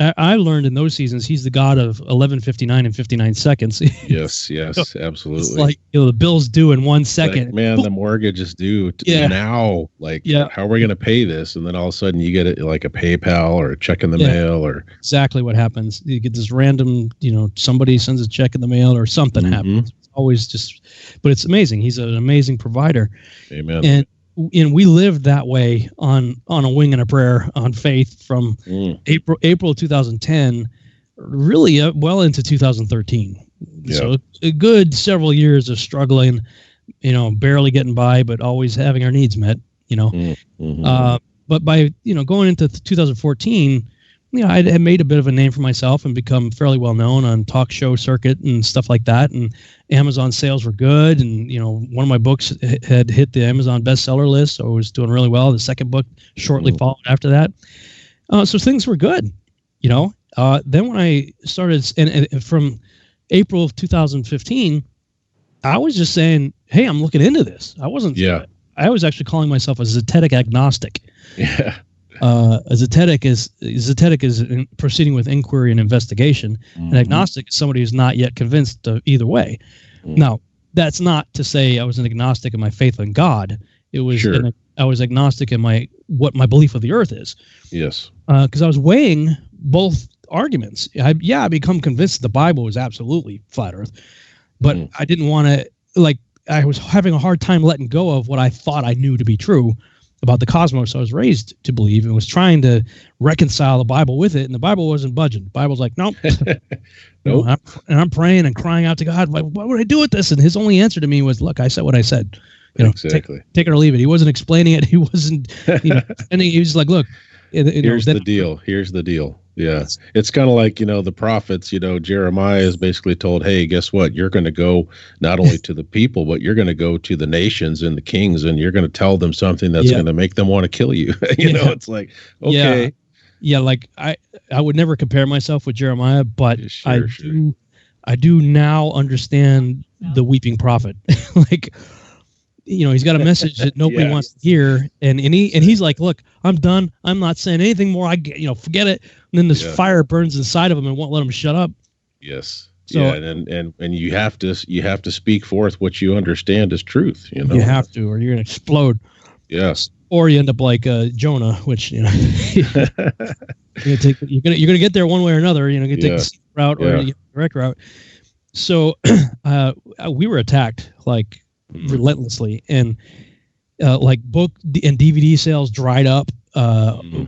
I learned in those seasons, he's the God of 11:59 and 59 seconds. Yes, absolutely. It's like, the bill's due in 1 second. Like, man, the mortgage is due now. Like, how are we going to pay this? And then all of a sudden you get it like a PayPal or a check in the mail or. Exactly what happens. You get this random, somebody sends a check in the mail or something happens. It's always but it's amazing. He's an amazing provider. Amen. And we lived that way on a wing and a prayer on faith from April 2010, really well into 2013. Yeah. So a good several years of struggling, barely getting by, but always having our needs met. But by, going into 2014, I had made a bit of a name for myself and become fairly well known on talk show circuit and stuff like that. And Amazon sales were good. And, one of my books had hit the Amazon bestseller list. So it was doing really well. The second book shortly followed after that. So things were good, Then when I started, and from April of 2015, I was just saying, hey, I'm looking into this. I wasn't. Yeah. I was actually calling myself a zetetic agnostic. Yeah. A zetetic is proceeding with inquiry and investigation. An agnostic is somebody who's not yet convinced either way. Now, that's not to say I was an agnostic in my faith in God. It was I was agnostic in what my belief of the earth is. Yes. Because I was weighing both arguments. I become convinced the Bible was absolutely flat earth, but I didn't want to, I was having a hard time letting go of what I thought I knew to be true about the cosmos I was raised to believe, and was trying to reconcile the Bible with it, and the Bible wasn't budging. The Bible's like, nope. Nope. And I'm praying and crying out to God, what would I do with this? And his only answer to me was, look, I said what I said. Exactly. Take it or leave it. He wasn't explaining it. He wasn't, and he was like, look. Here's the deal. Yeah. It's kind of like, the prophets, Jeremiah is basically told, hey, guess what? You're going to go not only to the people, but you're going to go to the nations and the kings, and you're going to tell them something that's going to make them want to kill you. It's like, okay. Yeah. Like I would never compare myself with Jeremiah, but I do now understand the weeping prophet. He's got a message that nobody wants to hear, and he's like, look, I'm done. I'm not saying anything more. Forget it. And then this fire burns inside of him and won't let him shut up. Yes. So, and you have to speak forth what you understand as truth. You have to, or you're gonna explode. Yes. Or you end up like Jonah, which you're gonna get there one way or another. You're gonna take the secret route or the direct route. So we were attacked relentlessly, and book and DVD sales dried up.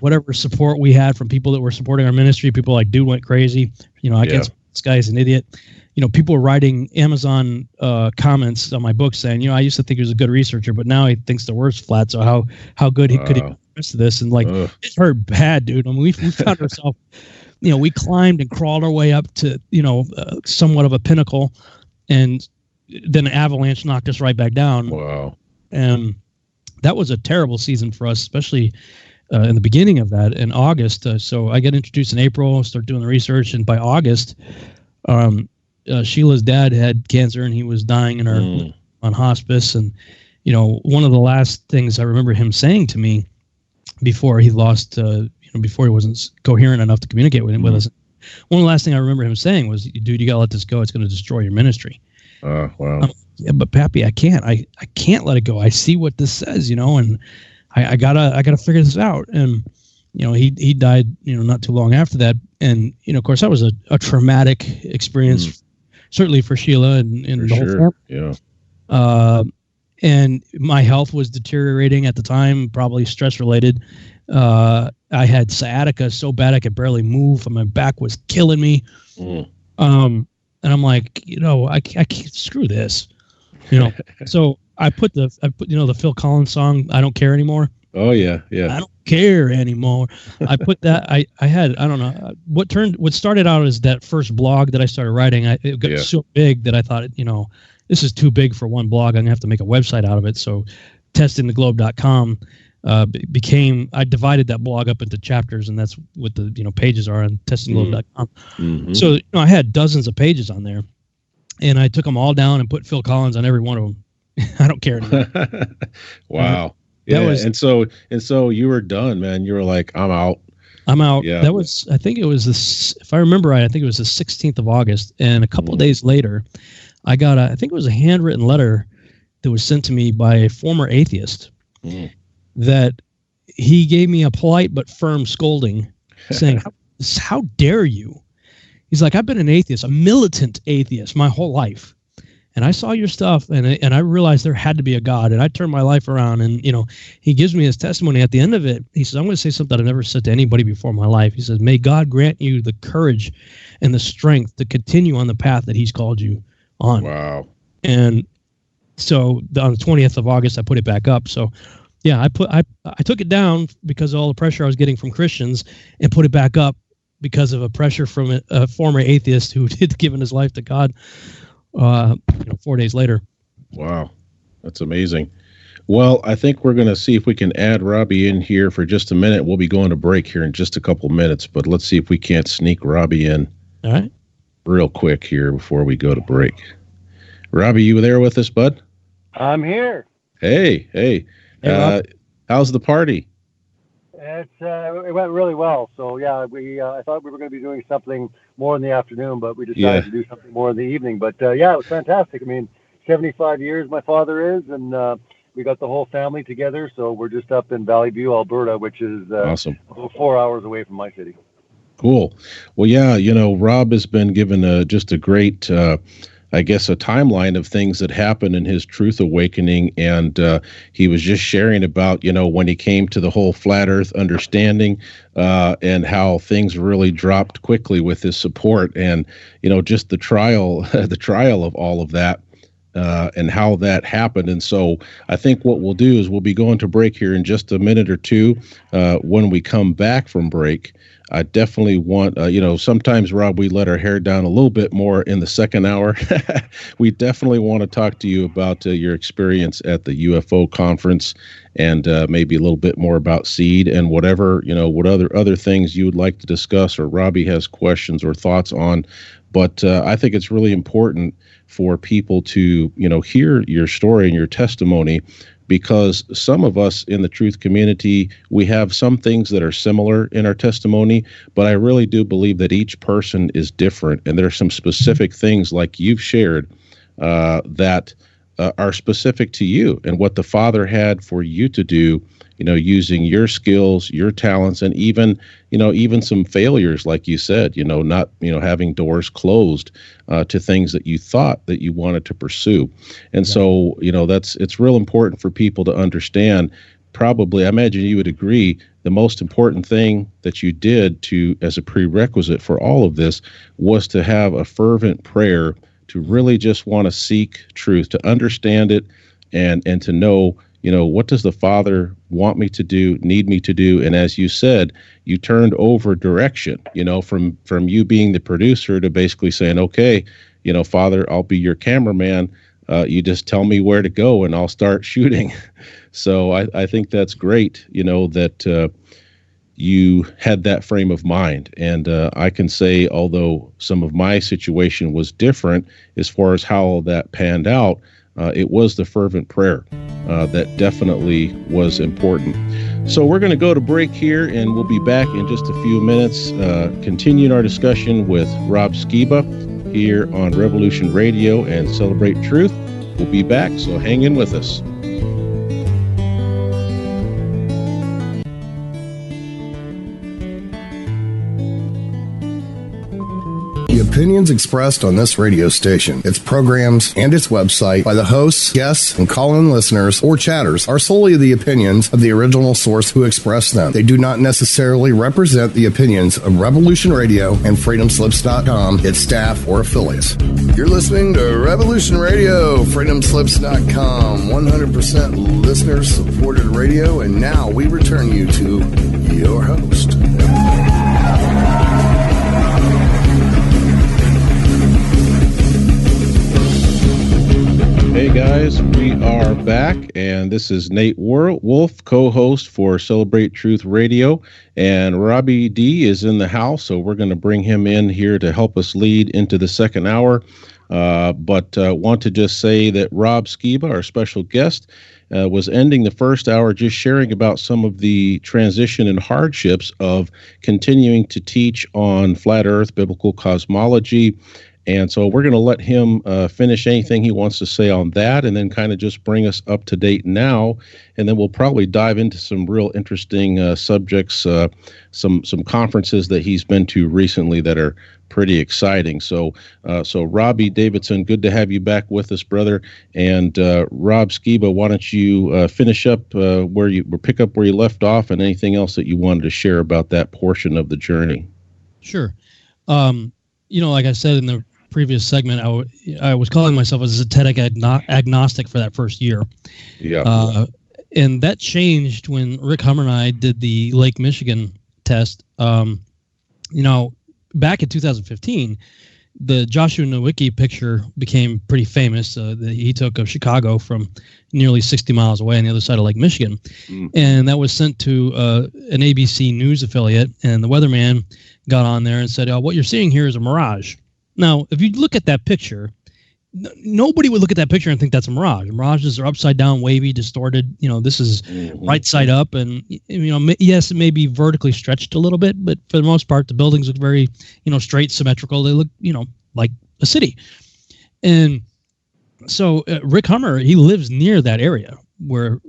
Whatever support we had from people that were supporting our ministry, people like, dude went crazy. I guess this guy's an idiot. People were writing Amazon comments on my book saying, I used to think he was a good researcher, but now he thinks the word's flat. So how good he could he rest of this? And it hurt bad, dude. I mean, we found ourselves, we climbed and crawled our way up to, somewhat of a pinnacle, and then an avalanche knocked us right back down. Wow. And that was a terrible season for us, especially in the beginning of that in August. So I got introduced in April, start doing the research. And by August, Sheila's dad had cancer and he was dying on hospice. And, one of the last things I remember him saying to me before he lost, before he wasn't coherent enough to communicate with us, one of the last things I remember him saying was, dude, you got to let this go. It's going to destroy your ministry. Oh, wow. Yeah, but Pappy, I can't let it go. I see what this says, and I gotta figure this out. And, he died, not too long after that. And, of course that was a traumatic experience, certainly for Sheila and the whole family. Yeah. And my health was deteriorating at the time, probably stress related. I had sciatica so bad I could barely move, and my back was killing me. And I'm like, I can't, screw this, So I put the Phil Collins song, I Don't Care Anymore. Oh yeah, yeah. I don't care anymore. I put that. I had, I don't know what started out as that first blog that I started writing. It got so big that I thought, this is too big for one blog. I'm gonna have to make a website out of it. So testingtheglobe.com I divided that blog up into chapters, and that's what the pages are on testingglobe.com. So I had dozens of pages on there, and I took them all down and put Phil Collins on every one of them. I don't care anymore. Wow. And so you were done, man. You were like, I'm out. Yeah. That was, I think it was this, if I remember right, I think it was the 16th of August, and a couple of days later I got I think it was a handwritten letter that was sent to me by a former atheist. That he gave me a polite but firm scolding, saying, how dare you? He's like, I've been an atheist, a militant atheist my whole life. And I saw your stuff, and I realized there had to be a God, and I turned my life around. And, he gives me his testimony at the end of it. He says, I'm going to say something I've never said to anybody before in my life. He says, may God grant you the courage and the strength to continue on the path that he's called you on. Wow. And so on the 20th of August, I put it back up. So Yeah, I took it down because of all the pressure I was getting from Christians, and put it back up because of a pressure from a former atheist who had given his life to God 4 days later. Wow, that's amazing. Well, I think we're going to see if we can add Robbie in here for just a minute. We'll be going to break here in just a couple minutes, but let's see if we can't sneak Robbie in. All right. Real quick here before we go to break. Robbie, you there with us, bud? I'm here. Hey. Hey, Rob. How's the party? It went really well. So yeah, I thought we were going to be doing something more in the afternoon, but we decided to do something more in the evening. But yeah, it was fantastic. I mean, 75 years my father is, and we got the whole family together. So we're just up in Valley View, Alberta, which is awesome. About 4 hours away from my city. Cool. Well, yeah, Rob has been given just a great, I guess, a timeline of things that happened in his truth awakening. And he was just sharing about, when he came to the whole flat earth understanding and how things really dropped quickly with his support and, just the trial of all of that. And how that happened. And so I think what we'll do is we'll be going to break here in just a minute or two. When we come back from break, I definitely want, sometimes, Rob, we let our hair down a little bit more in the second hour. We definitely want to talk to you about your experience at the UFO conference and maybe a little bit more about seed and whatever, what other things you would like to discuss or Robbie has questions or thoughts on. But I think it's really important for people to, hear your story and your testimony, because some of us in the truth community, we have some things that are similar in our testimony, but I really do believe that each person is different. And there are some specific things like you've shared that are specific to you and what the Father had for you to do, using your skills, your talents, and even some failures, like you said, not, having doors closed to things that you thought that you wanted to pursue. And so, it's real important for people to understand. Probably, I imagine you would agree, the most important thing that you did as a prerequisite for all of this was to have a fervent prayer, to really just want to seek truth, to understand it, and to know, what does the Father want me to do, need me to do? And as you said, you turned over direction, from you being the producer to basically saying, okay, Father, I'll be your cameraman. You just tell me where to go and I'll start shooting. So I think that's great, that you had that frame of mind. And I can say, although some of my situation was different as far as how that panned out, it was the fervent prayer that definitely was important. So we're going to go to break here, and we'll be back in just a few minutes, continuing our discussion with Rob Skiba here on Revolution Radio and Celebrate Truth. We'll be back, so hang in with us. The opinions expressed on this radio station, its programs, and its website by the hosts, guests, and call-in listeners or chatters are solely the opinions of the original source who expressed them. They do not necessarily represent the opinions of Revolution Radio and FreedomSlips.com, its staff, or affiliates. You're listening to Revolution Radio, FreedomSlips.com, 100% listener-supported radio, and now we return you to your host. Hey guys, we are back, and this is Nate Wolfe, co-host for Celebrate Truth Radio, and Robbie D is in the house, so we're going to bring him in here to help us lead into the second hour. But want to just say that Rob Skiba, our special guest, was ending the first hour just sharing about some of the transition and hardships of continuing to teach on flat earth, biblical cosmology. And so we're going to let him finish anything he wants to say on that, and then kind of just bring us up to date now. And then we'll probably dive into some real interesting subjects, some conferences that he's been to recently that are pretty exciting. So Robbie Davidson, good to have you back with us, brother. And Rob Skiba, why don't you finish up pick up where you left off, and anything else that you wanted to share about that portion of the journey? Sure. Like I said in the previous segment, I was calling myself a zetetic agnostic for that first year. Yeah. And that changed when Rick Hummer and I did the Lake Michigan test. Back in 2015, the Joshua Nowicki picture became pretty famous that he took of Chicago from nearly 60 miles away on the other side of Lake Michigan. And that was sent to an ABC News affiliate, and the weatherman got on there and said, what you're seeing here is a mirage. Now, if you look at that picture, nobody would look at that picture and think that's a mirage. Mirages are upside down, wavy, distorted. This is right side up, and yes, it may be vertically stretched a little bit, but for the most part, the buildings look very, straight, symmetrical. They look, like a city. And so Rick Hummer, he lives near that area where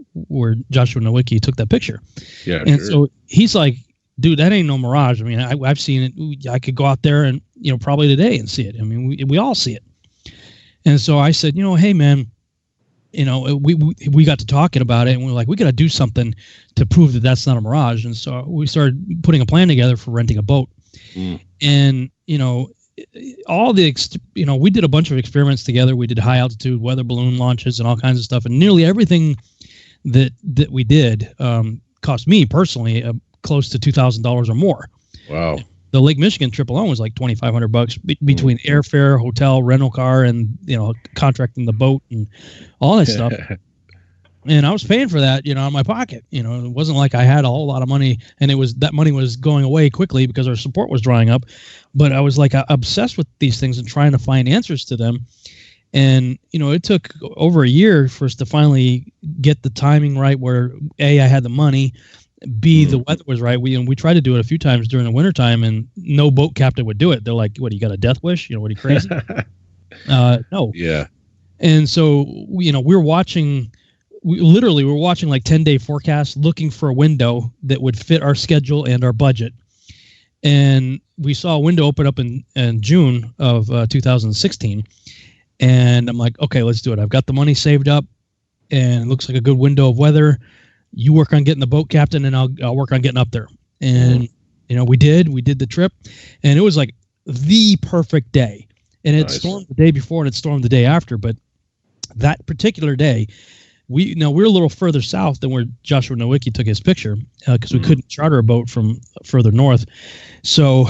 Joshua Nowicki took that picture. Yeah, and so he's like, dude, that ain't no mirage. I mean, I've seen it. I could go out there and probably today and see it. I mean, we all see it. And so I said, hey, man, we got to talking about it, and we're like, we got to do something to prove that that's not a mirage. And so we started putting a plan together for renting a boat. And, we did a bunch of experiments together. We did high altitude weather balloon launches and all kinds of stuff. And nearly everything that we did cost me personally close to $2,000 or more. Wow. The Lake Michigan trip alone was like $2,500 between airfare, hotel, rental car, and contracting the boat and all that stuff. And I was paying for that, out of my pocket. It wasn't like I had a whole lot of money, and that money was going away quickly because our support was drying up. But I was like obsessed with these things and trying to find answers to them. And it took over a year for us to finally get the timing right, where A, I had the money. B, the weather was right. We tried to do it a few times during the wintertime, and no boat captain would do it. They're like, what, you got a death wish? What are you, crazy? No. Yeah. And so, we're watching like 10-day forecasts, looking for a window that would fit our schedule and our budget. And we saw a window open up in June of 2016. And I'm like, okay, let's do it. I've got the money saved up, and it looks like a good window of weather. You work on getting the boat captain, and I'll work on getting up there. And, we did the trip, and it was like the perfect day. And it stormed the day before, and it stormed the day after. But that particular day, we're a little further south than where Joshua Nowicki took his picture, because we couldn't charter a boat from further north. So,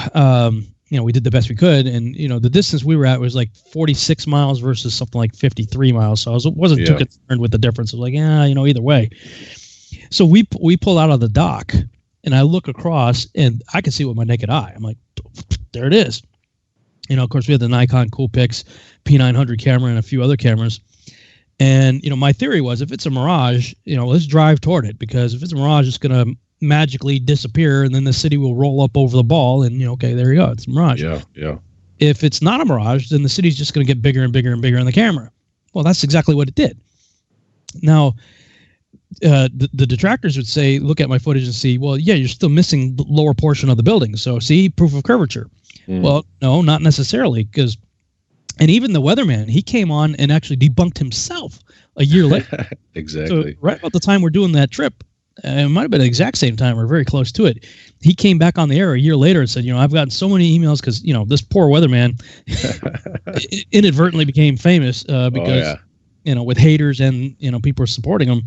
we did the best we could. And, the distance we were at was like 46 miles versus something like 53 miles. So I wasn't too concerned with the difference. I was like, either way. So we pull out of the dock, and I look across, and I can see it with my naked eye. I'm like, there it is. Of course, we had the Nikon Coolpix P900 camera and a few other cameras. And, my theory was, if it's a mirage, let's drive toward it, because if it's a mirage, it's going to magically disappear, and then the city will roll up over the ball, and, okay, there you go. It's a mirage. Yeah. If it's not a mirage, then the city's just going to get bigger and bigger and bigger on the camera. Well, that's exactly what it did. Now, the detractors would say, look at my footage and see, well, yeah, you're still missing the lower portion of the building. So see, proof of curvature. Well, no, not necessarily, and even the weatherman, he came on and actually debunked himself a year later. Exactly. So right about the time we're doing that trip, it might have been the exact same time or very close to it. He came back on the air a year later and said, I've gotten so many emails because, this poor weatherman inadvertently became famous because, with haters and, people are supporting him.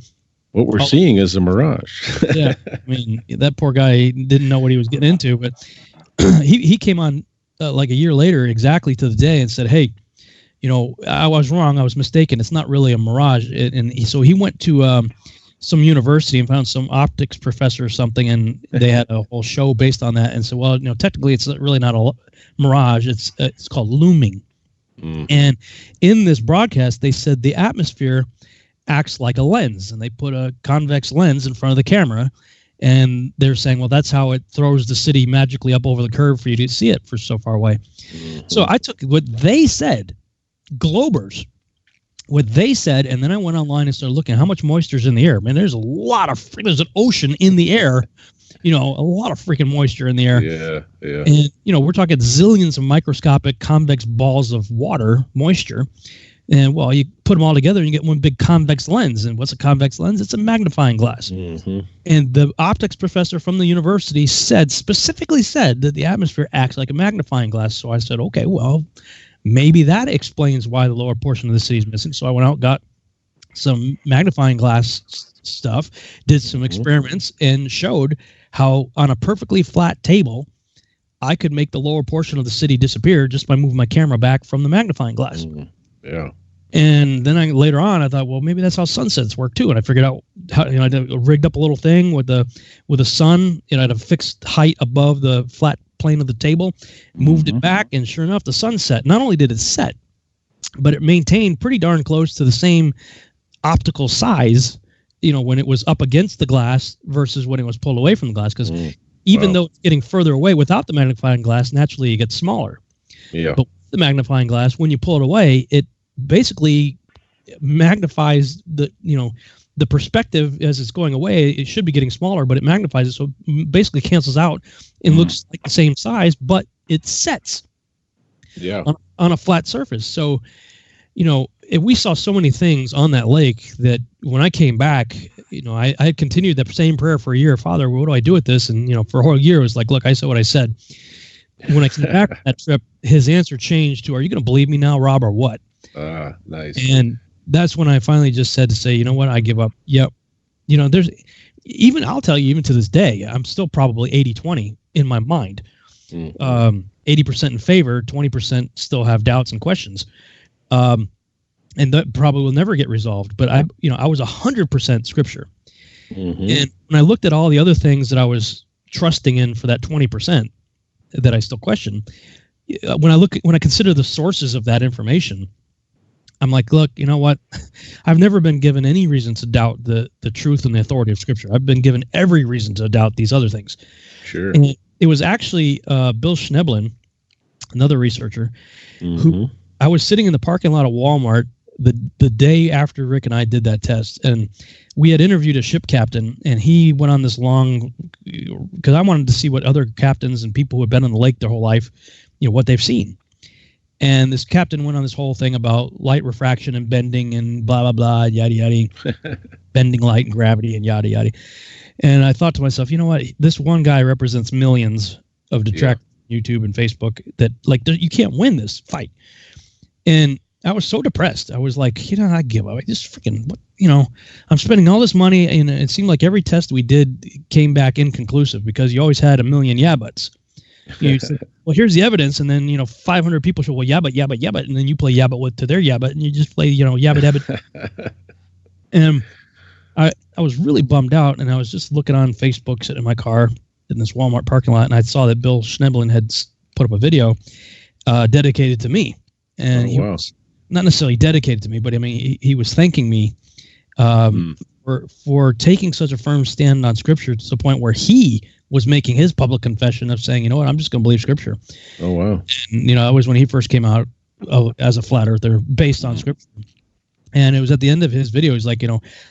What we're seeing is a mirage. Yeah. I mean, that poor guy didn't know what he was getting into, but he came on like a year later, exactly to the day, and said, hey, I was wrong. I was mistaken. It's not really a mirage. So he went to some university and found some optics professor or something, and they had a whole show based on that. And so, well, technically it's really not a mirage. It's called looming. And in this broadcast, they said the atmosphere acts like a lens, and they put a convex lens in front of the camera, and they're saying, well, that's how it throws the city magically up over the curve for you to see it for so far away. So I took what they said, Globers, what they said, and then I went online and started looking at how much moisture is in the air. Man, there's an ocean in the air, a lot of freaking moisture in the air. Yeah. And, we're talking zillions of microscopic convex balls of water, moisture. And, well, you put them all together and you get one big convex lens. And what's a convex lens? It's a magnifying glass. And the optics professor from the university specifically said that the atmosphere acts like a magnifying glass. So I said, okay, well, maybe that explains why the lower portion of the city is missing. So I went out, got some magnifying glass stuff, did some experiments, and showed how on a perfectly flat table, I could make the lower portion of the city disappear just by moving my camera back from the magnifying glass. Yeah. And then later on, I thought, well, maybe that's how sunsets work too. And I figured out how, I rigged up a little thing with the sun, at a fixed height above the flat plane of the table, moved it back, and sure enough, the sun set. Not only did it set, but it maintained pretty darn close to the same optical size, when it was up against the glass versus when it was pulled away from the glass. Because even though it's getting further away without the magnifying glass, naturally it gets smaller. Yeah. But with the magnifying glass, when you pull it away, it basically magnifies the perspective as it's going away. It should be getting smaller, but it magnifies it, so it basically cancels out and looks like the same size, but it sets on a flat surface. So, if we saw so many things on that lake that when I came back, I continued that same prayer for a year. Father, what do I do with this? And, for a whole year, it was like, look, I said what I said. When I came back from that trip, his answer changed to, are you going to believe me now, Rob, or what? Nice. And that's when I finally just said to say, you know what, I give up. Yep. There's I'll tell you, even to this day, I'm still probably 80-20 in my mind. 80% in favor, 20% still have doubts and questions. And that probably will never get resolved. But I was 100% scripture. And when I looked at all the other things that I was trusting in for that 20% that I still question, when I consider the sources of that information, I'm like, look, you know what? I've never been given any reason to doubt the truth and the authority of Scripture. I've been given every reason to doubt these other things. Sure. And it was actually Bill Schneblin, another researcher, who I was sitting in the parking lot of Walmart the day after Rick and I did that test, and we had interviewed a ship captain, and he went on this long, because I wanted to see what other captains and people who have been on the lake their whole life, what they've seen. And this captain went on this whole thing about light refraction and bending and blah, blah, blah, yada, yada, bending light and gravity and yada, yada. And I thought to myself, you know what? This one guy represents millions of detractors on YouTube and Facebook that, you can't win this fight. And I was so depressed. I was like, I give up. I just freaking, I'm spending all this money, and it seemed like every test we did came back inconclusive because you always had a million yeah buts. You say, well, here's the evidence, and then 500 people say, well, yeah, but, and then you play yeah, but to their yeah, but, and you just play yeah, but. And I was really bummed out, and I was just looking on Facebook, sitting in my car in this Walmart parking lot, and I saw that Bill Schneblin had put up a video dedicated to me, and he was not necessarily dedicated to me, but I mean he was thanking me for taking such a firm stand on Scripture to the point where he was making his public confession of saying, you know what, I'm just going to believe Scripture. Oh, wow. And, that was when he first came out as a flat earther based on Scripture. And it was at the end of his video. He's like,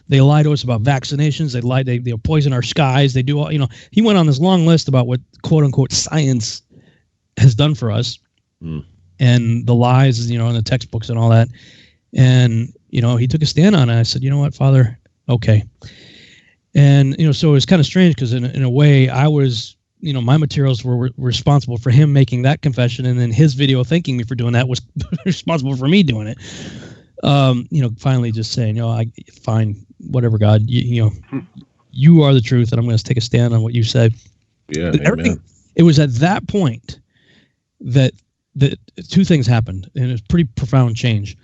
they lie to us about vaccinations. They lie. They poison our skies. They do all, he went on this long list about what quote unquote science has done for us and the lies, in the textbooks and all that. And, he took a stand on it. I said, you know what, Father? Okay. And, so it was kind of strange because in a way I was, my materials were responsible for him making that confession. And then his video thanking me for doing that was responsible for me doing it. Finally just saying, fine, whatever, God, you are the truth, and I'm going to take a stand on what you said. Yeah. Everything. It was at that point that two things happened, and it was pretty profound change.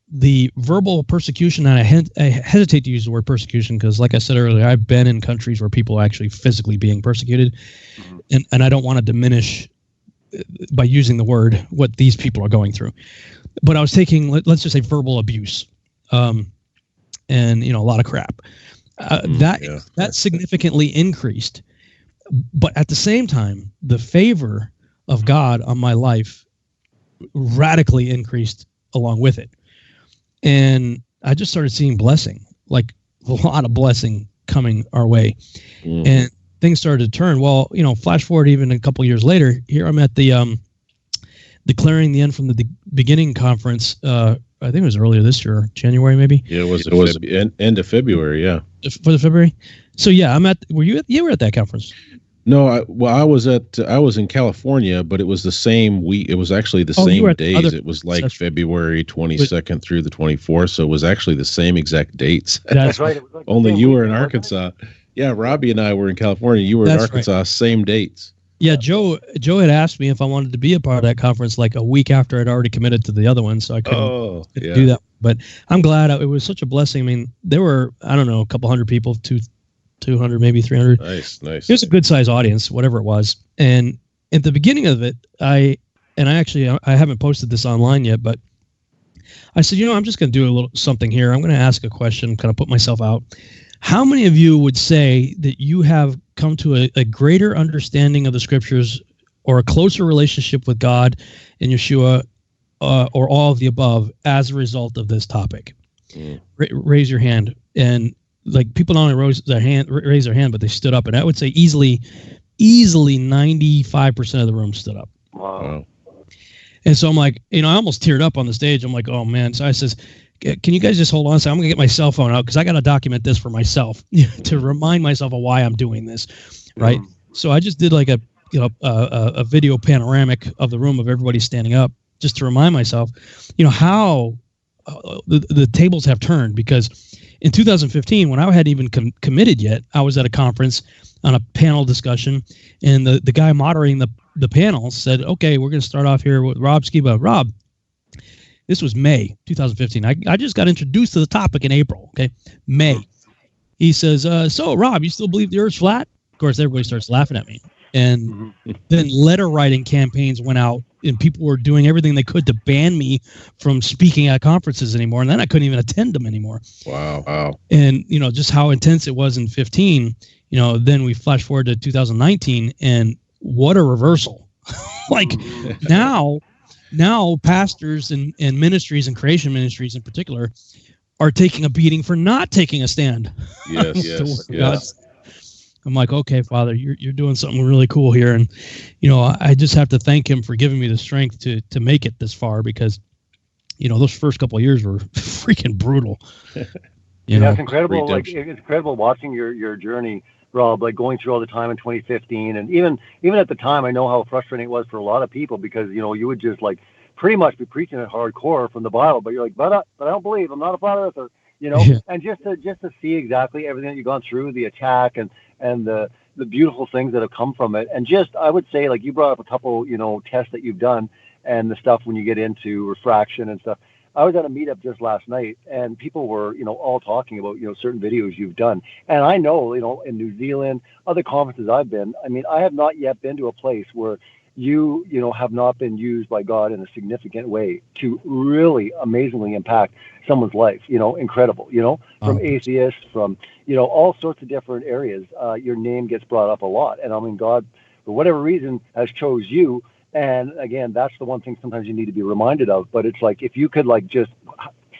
The verbal persecution, and I hesitate to use the word persecution because, like I said earlier, I've been in countries where people are actually physically being persecuted, and I don't want to diminish by using the word what these people are going through. But I was taking, let's just say, verbal abuse, and a lot of crap. That significantly increased, but at the same time, the favor of God on my life radically increased along with it. And I just started seeing blessing, like a lot of blessing coming our way. And things started to turn. Well, flash forward even a couple years later, here I'm at the Declaring the End from the Beginning conference. I think it was earlier this year, January maybe. Yeah, it was end of February, yeah. For the February? So yeah, you were at that conference. No, I was in California, but it was the same week. It was actually the same days. It was like February 22nd through the 24th. So it was actually the same exact dates. That's right. Like Only you were in Arkansas. Yeah, Robbie and I were in California. You were in Arkansas, same dates. Yeah, Joe had asked me if I wanted to be a part of that conference like a week after I'd already committed to the other one, so I couldn't do that. But I'm glad. It was such a blessing. I mean, there were, I don't know, a couple hundred people, 200, maybe 300. Nice. It was a good size audience, whatever it was. And at the beginning of it, I haven't posted this online yet, but I said, I'm just going to do a little something here. I'm going to ask a question, kind of put myself out. How many of you would say that you have come to a greater understanding of the scriptures or a closer relationship with God and Yeshua or all of the above as a result of this topic? Raise your hand. And like people not only raise their hand, but they stood up. And I would say easily 95% of the room stood up. Wow. And so I'm like, I almost teared up on the stage. I'm like, oh man. So I says, can you guys just hold on a second? I'm gonna get my cell phone out because I got to document this for myself to remind myself of why I'm doing this. Right. So I just did like a video panoramic of the room of everybody standing up just to remind myself, how the tables have turned, because in 2015, when I hadn't even committed yet, I was at a conference on a panel discussion, and the guy moderating the panel said, okay, we're going to start off here with Rob Skiba. Rob, this was May 2015. I just got introduced to the topic in April, okay? May. He says, so, Rob, you still believe the Earth's flat? Of course, everybody starts laughing at me. And then letter writing campaigns went out, and people were doing everything they could to ban me from speaking at conferences anymore. And then I couldn't even attend them anymore. Wow. And, just how intense it was in 15, then we flash forward to 2019, and what a reversal. Like now pastors and ministries and creation ministries in particular are taking a beating for not taking a stand. Yes. I'm like, okay, Father, you're doing something really cool here. And, I just have to thank him for giving me the strength to make it this far, because, those first couple of years were freaking brutal. It's incredible. Like, it's incredible watching your journey, Rob, like going through all the time in 2015. And even at the time, I know how frustrating it was for a lot of people, because, you would just like pretty much be preaching it hardcore from the Bible, but you're like, but I don't believe, I'm not a flat earther, and just to see exactly everything that you've gone through, the attack and the beautiful things that have come from it. And just, I would say, like, you brought up a couple, tests that you've done and the stuff when you get into refraction and stuff. I was at a meetup just last night, and people were, all talking about, certain videos you've done. And I know, in New Zealand, other conferences I've been, I mean, I have not yet been to a place where you have not been used by God in a significant way to really amazingly impact someone's life, incredible, from atheists, from, all sorts of different areas. Your name gets brought up a lot. And I mean, God, for whatever reason, has chose you. And again, that's the one thing sometimes you need to be reminded of. But it's like, if you could like just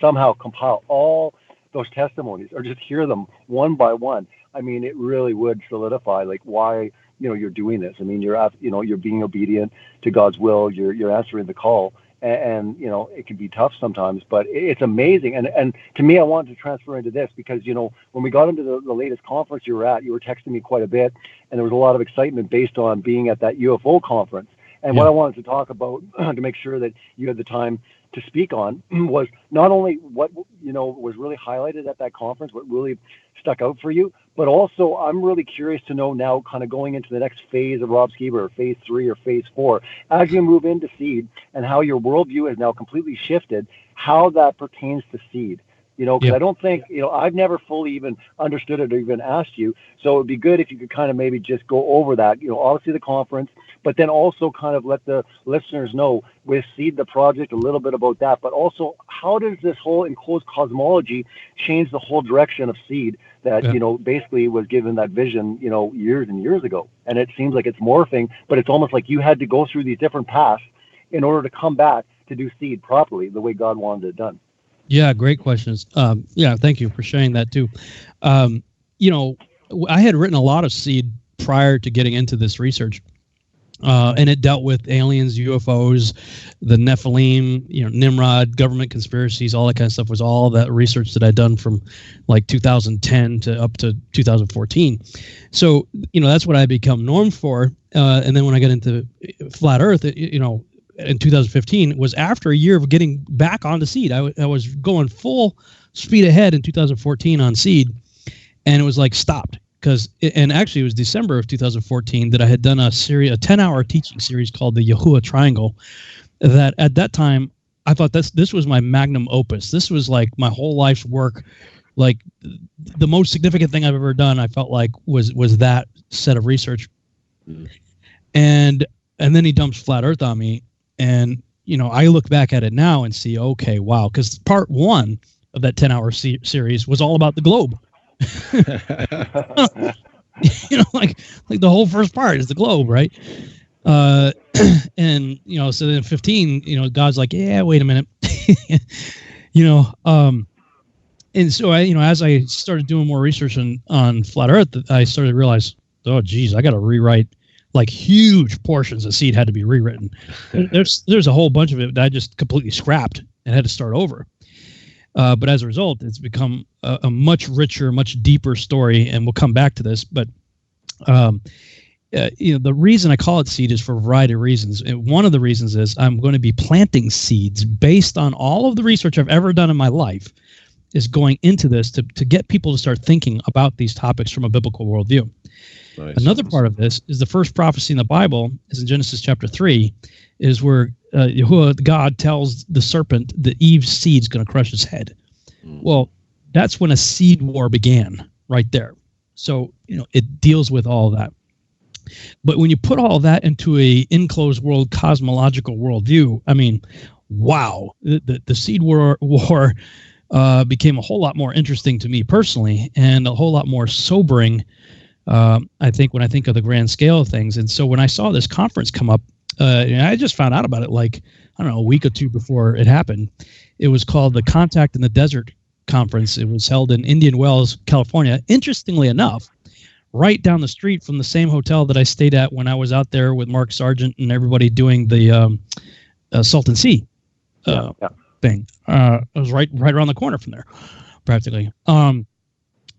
somehow compile all those testimonies or just hear them one by one, I mean, it really would solidify like why, you're doing this. I mean, you're being obedient to God's will. You're answering the call, and it can be tough sometimes, but it's amazing. And to me, I wanted to transfer into this because, when we got into the latest conference you were at, you were texting me quite a bit, and there was a lot of excitement based on being at that UFO conference. And what I wanted to talk about to make sure that you had the time to speak on was not only what, was really highlighted at that conference, what really stuck out for you, but also I'm really curious to know now, kind of going into the next phase of Rob Skiba, or phase 3 or phase 4, as you move into seed and how your worldview has now completely shifted, how that pertains to seed. Because I don't think, I've never fully even understood it or even asked you. So it would be good if you could kind of maybe just go over that, obviously the conference, but then also kind of let the listeners know with Seed the Project a little bit about that, but also how does this whole enclosed cosmology change the whole direction of Seed that, basically was given that vision, years and years ago. And it seems like it's morphing, but it's almost like you had to go through these different paths in order to come back to do Seed properly, the way God wanted it done. Yeah, great questions. Thank you for sharing that too. I had written a lot of Seed prior to getting into this research. And it dealt with aliens, UFOs, the Nephilim, Nimrod, government conspiracies, all that kind of stuff was all that research that I'd done from like 2010 to up to 2014. So, that's what I become known for. And then when I got into Flat Earth, in 2015, was after a year of getting back onto seed. I was going full speed ahead in 2014 on seed, and it was like stopped. And actually, it was December of 2014 that I had done a 10-hour teaching series called the Yahuwah Triangle. That at that time, I thought this was my magnum opus. This was like my whole life's work. Like the most significant thing I've ever done, I felt like was that set of research. And then he dumps Flat Earth on me. And, I look back at it now and see, okay, wow. Because part 1 of that 10-hour series was all about the globe. Like the whole first part is the globe, right? And so then 15, God's like, yeah, wait a minute. And so as I started doing more research on Flat Earth, I started to realize, oh geez, I got to rewrite, like huge portions of seed had to be rewritten. There's a whole bunch of it that I just completely scrapped and had to start over. But as a result, it's become a much richer, much deeper story, and we'll come back to this. But the reason I call it seed is for a variety of reasons. And one of the reasons is I'm going to be planting seeds based on all of the research I've ever done in my life is going into this to get people to start thinking about these topics from a biblical worldview. Nice. Another part of this is the first prophecy in the Bible is in Genesis chapter 3, is where Yahuwah, God, tells the serpent that Eve's seed's going to crush his head. Well, that's when a seed war began right there. So, it deals with all of that. But when you put all that into a enclosed world, cosmological worldview, I mean, wow, the seed war became a whole lot more interesting to me personally and a whole lot more sobering, I think, when I think of the grand scale of things. And so when I saw this conference come up, and I just found out about it like, I don't know, a week or two before it happened. It was called the Contact in the Desert Conference. It was held in Indian Wells, California. Interestingly enough, right down the street from the same hotel that I stayed at when I was out there with Mark Sargent and everybody doing the Salton Sea thing. It was right around the corner from there, practically.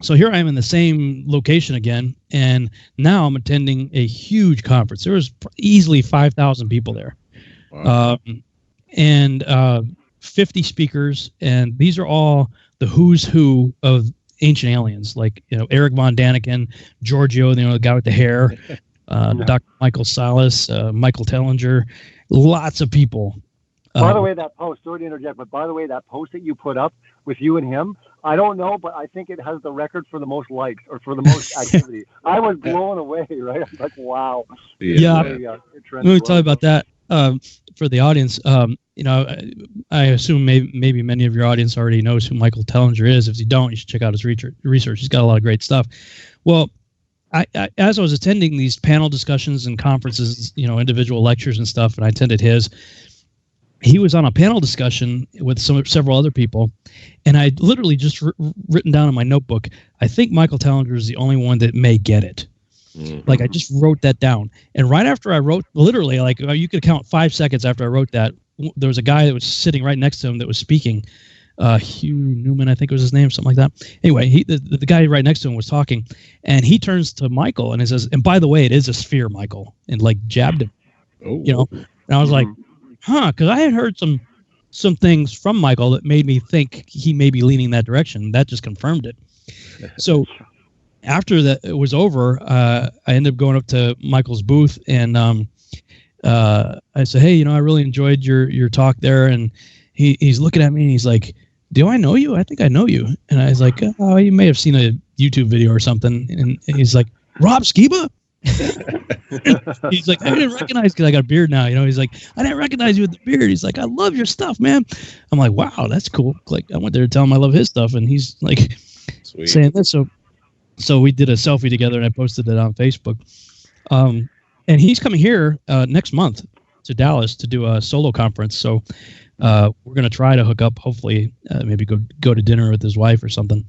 So here I am in the same location again, and now I'm attending a huge conference. There was easily 5,000 people there. Wow. And 50 speakers, and these are all the who's who of ancient aliens, like Eric Von Daniken, Giorgio, the guy with the hair, Dr. Michael Salas, Michael Tellinger, lots of people. By the way, that post, sorry to interject, but by the way, that post that you put up with you and him, I don't know, but I think it has the record for the most likes or for the most activity. I was blown away, right? I was like, wow. Yeah. Let me tell you about that for the audience. I assume maybe many of your audience already knows who Michael Tellinger is. If you don't, you should check out his research. He's got a lot of great stuff. Well, I as I was attending these panel discussions and conferences, individual lectures and stuff, and I attended his, he was on a panel discussion with several other people, and I literally just written down in my notebook, I think Michael Tellinger is the only one that may get it. Mm-hmm. Like, I just wrote that down. And right after I wrote, literally, like, you could count 5 seconds after I wrote that, there was a guy that was sitting right next to him that was speaking. Hugh Newman, I think was his name, something like that. Anyway, the guy right next to him was talking, and he turns to Michael and he says, and by the way, it is a sphere, Michael, and like jabbed him. Oh. And I was like, because I had heard some things from Michael that made me think he may be leaning that direction. That just confirmed it. So after that it was over, I ended up going up to Michael's booth, and I said, hey, I really enjoyed your talk there. And he's looking at me and he's like, do I know you? I think I know you. And I was like, oh, you may have seen a YouTube video or something. And he's like, Rob Skiba? He's like, I didn't recognize, because I got a beard now. He's like, I didn't recognize you with the beard. He's like, I love your stuff, man. I'm like, wow, that's cool. Like, I went there to tell him I love his stuff, and he's like, sweet, saying this. So we did a selfie together, and I posted it on Facebook. And he's coming here next month to Dallas to do a solo conference. So we're going to try to hook up, hopefully, maybe go to dinner with his wife or something.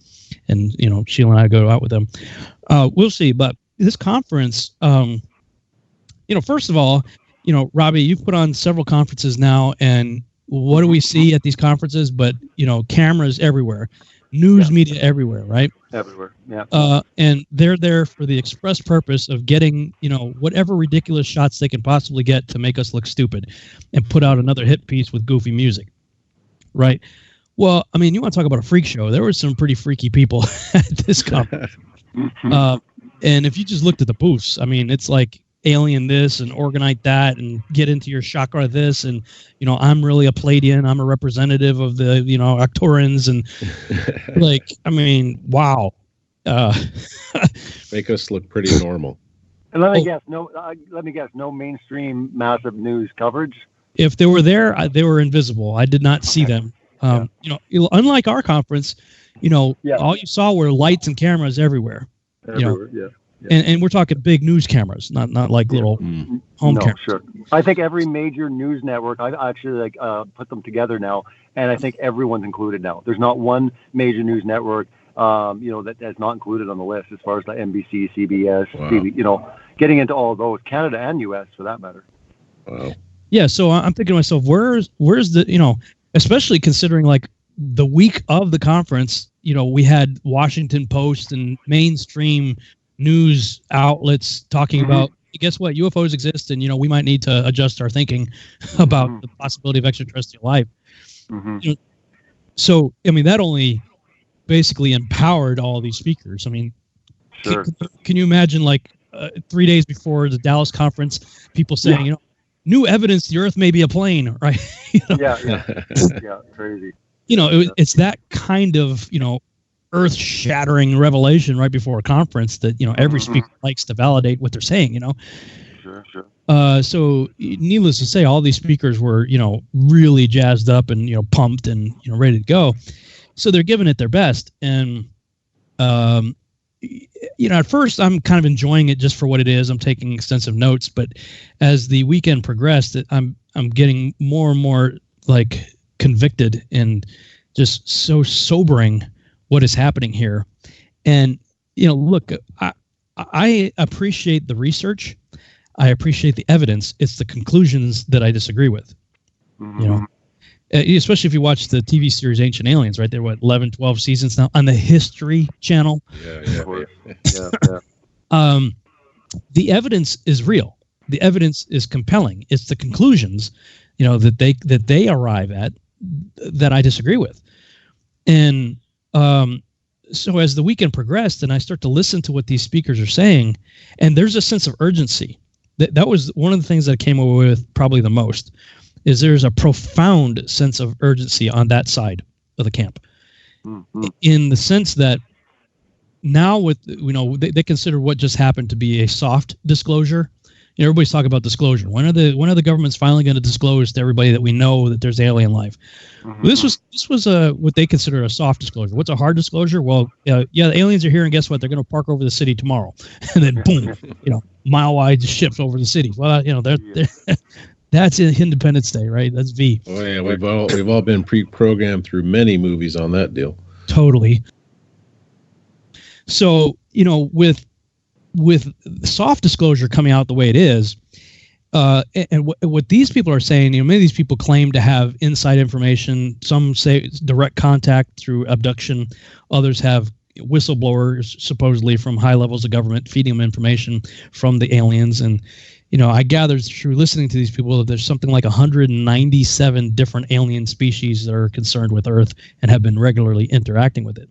And, Sheila and I go out with them. We'll see. But this conference, first of all, Robbie, you've put on several conferences now, and what do we see at these conferences? But, cameras everywhere, news media everywhere, right? Everywhere, yeah. And they're there for the express purpose of getting, whatever ridiculous shots they can possibly get to make us look stupid and put out another hit piece with goofy music, right? Well, I mean, you want to talk about a freak show. There were some pretty freaky people at this conference. And if you just looked at the booths, I mean, it's like alien this and organite that and get into your chakra this. And, I'm really a Palladian. I'm a representative of the, Arcturans. And like, I mean, wow. Make us look pretty normal. And let me guess, no mainstream massive news coverage. If they were there, they were invisible. I did not see them. Unlike our conference, all you saw were lights and cameras everywhere. Everywhere, And we're talking big news cameras, not like little home cameras. Sure. I think every major news network, I've actually put them together now, and I think everyone's included now. There's not one major news network, that is not included on the list as far as the NBC, CBS, TV, getting into all of those, Canada and U.S. for that matter. Wow. Yeah, so I'm thinking to myself, where's the, especially considering like the week of the conference, we had Washington Post and mainstream news outlets talking about, guess what, UFOs exist, and we might need to adjust our thinking about the possibility of extraterrestrial life. So I mean, that only basically empowered all these speakers. I mean, sure. Can you imagine 3 days before the Dallas conference, people saying, new evidence the Earth may be a plane, right? Yeah, crazy. It's that kind of earth-shattering revelation right before a conference that every speaker likes to validate what they're saying. Sure. So needless to say, all these speakers were really jazzed up and pumped and ready to go. So they're giving it their best, and at first I'm kind of enjoying it just for what it is. I'm taking extensive notes, but as the weekend progressed, I'm getting more and more convicted and just so sobering what is happening here. And look, I appreciate the research, I appreciate the evidence. It's the conclusions that I disagree with. Especially if you watch the TV series Ancient Aliens, right? They're 11, 12 seasons now on the History Channel. Yeah. The evidence is real. The evidence is compelling. It's the conclusions, that they arrive at that I disagree with. And so as the weekend progressed and I start to listen to what these speakers are saying, and there's a sense of urgency. That was one of the things that I came away with probably the most, is there's a profound sense of urgency on that side of the camp. In the sense that now with, they consider what just happened to be a soft disclosure. Everybody's talking about disclosure. When are the governments finally going to disclose to everybody that we know that there's alien life? Well, this was what they consider a soft disclosure. What's a hard disclosure? Well, the aliens are here, and guess what? They're going to park over the city tomorrow, and then boom, mile-wide ships over the city. Well, that's in Independence Day, right? That's V. Oh yeah, we've all been pre-programmed through many movies on that deal. Totally. So with soft disclosure coming out the way it is, and what these people are saying, many of these people claim to have inside information. Some say direct contact through abduction. Others have whistleblowers, supposedly from high levels of government, feeding them information from the aliens. And, I gathered through listening to these people that there's something like 197 different alien species that are concerned with Earth and have been regularly interacting with it.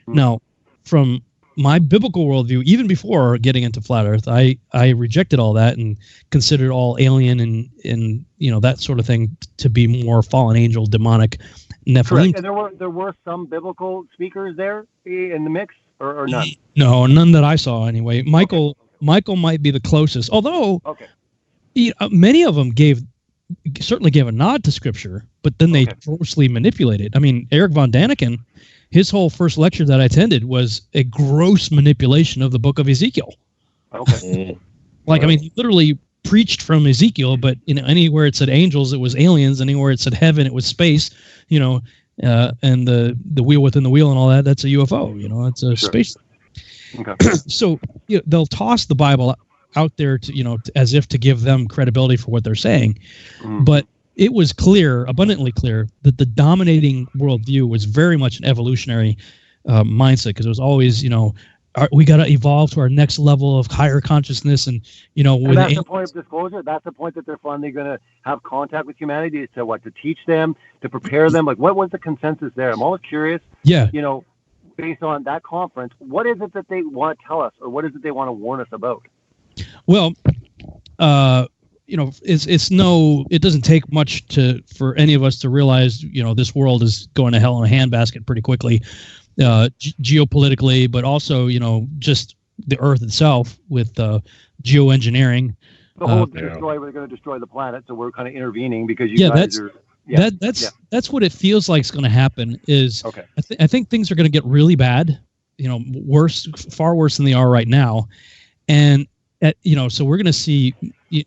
Now, from my biblical worldview, even before getting into flat Earth, I rejected all that and considered all alien and that sort of thing to be more fallen angel, demonic, Nephilim. Correct. And there were some biblical speakers there in the mix, or none? No, none that I saw anyway. Michael might be the closest, although many of them certainly gave a nod to Scripture, but then they grossly manipulated. I mean, Eric von Daniken, his whole first lecture that I attended was a gross manipulation of the book of Ezekiel. Okay. I mean, he literally preached from Ezekiel, but anywhere it said angels, it was aliens. Anywhere it said heaven, it was space. And the wheel within the wheel and all that—that's a UFO. It's a space. Okay. So they'll toss the Bible out there to, as if to give them credibility for what they're saying. But it was clear, abundantly clear, that the dominating worldview was very much an evolutionary mindset, because it was always, we got to evolve to our next level of higher consciousness, and and that's the point of disclosure. That's the point that they're finally going to have contact with humanity to teach them, to prepare them. Like, what was the consensus there? I'm always curious. Yeah. Based on that conference, what is it that they want to tell us, or what is it they want to warn us about? Well, it doesn't take much for any of us to realize, this world is going to hell in a handbasket pretty quickly, geopolitically, but also, just the Earth itself with geoengineering. The whole we're going to destroy the planet, so we're kind of intervening because you guys are. Yeah, that's what it feels like is going to happen. Okay. I think things are going to get really bad, worse, far worse than they are right now, and so we're going to see. You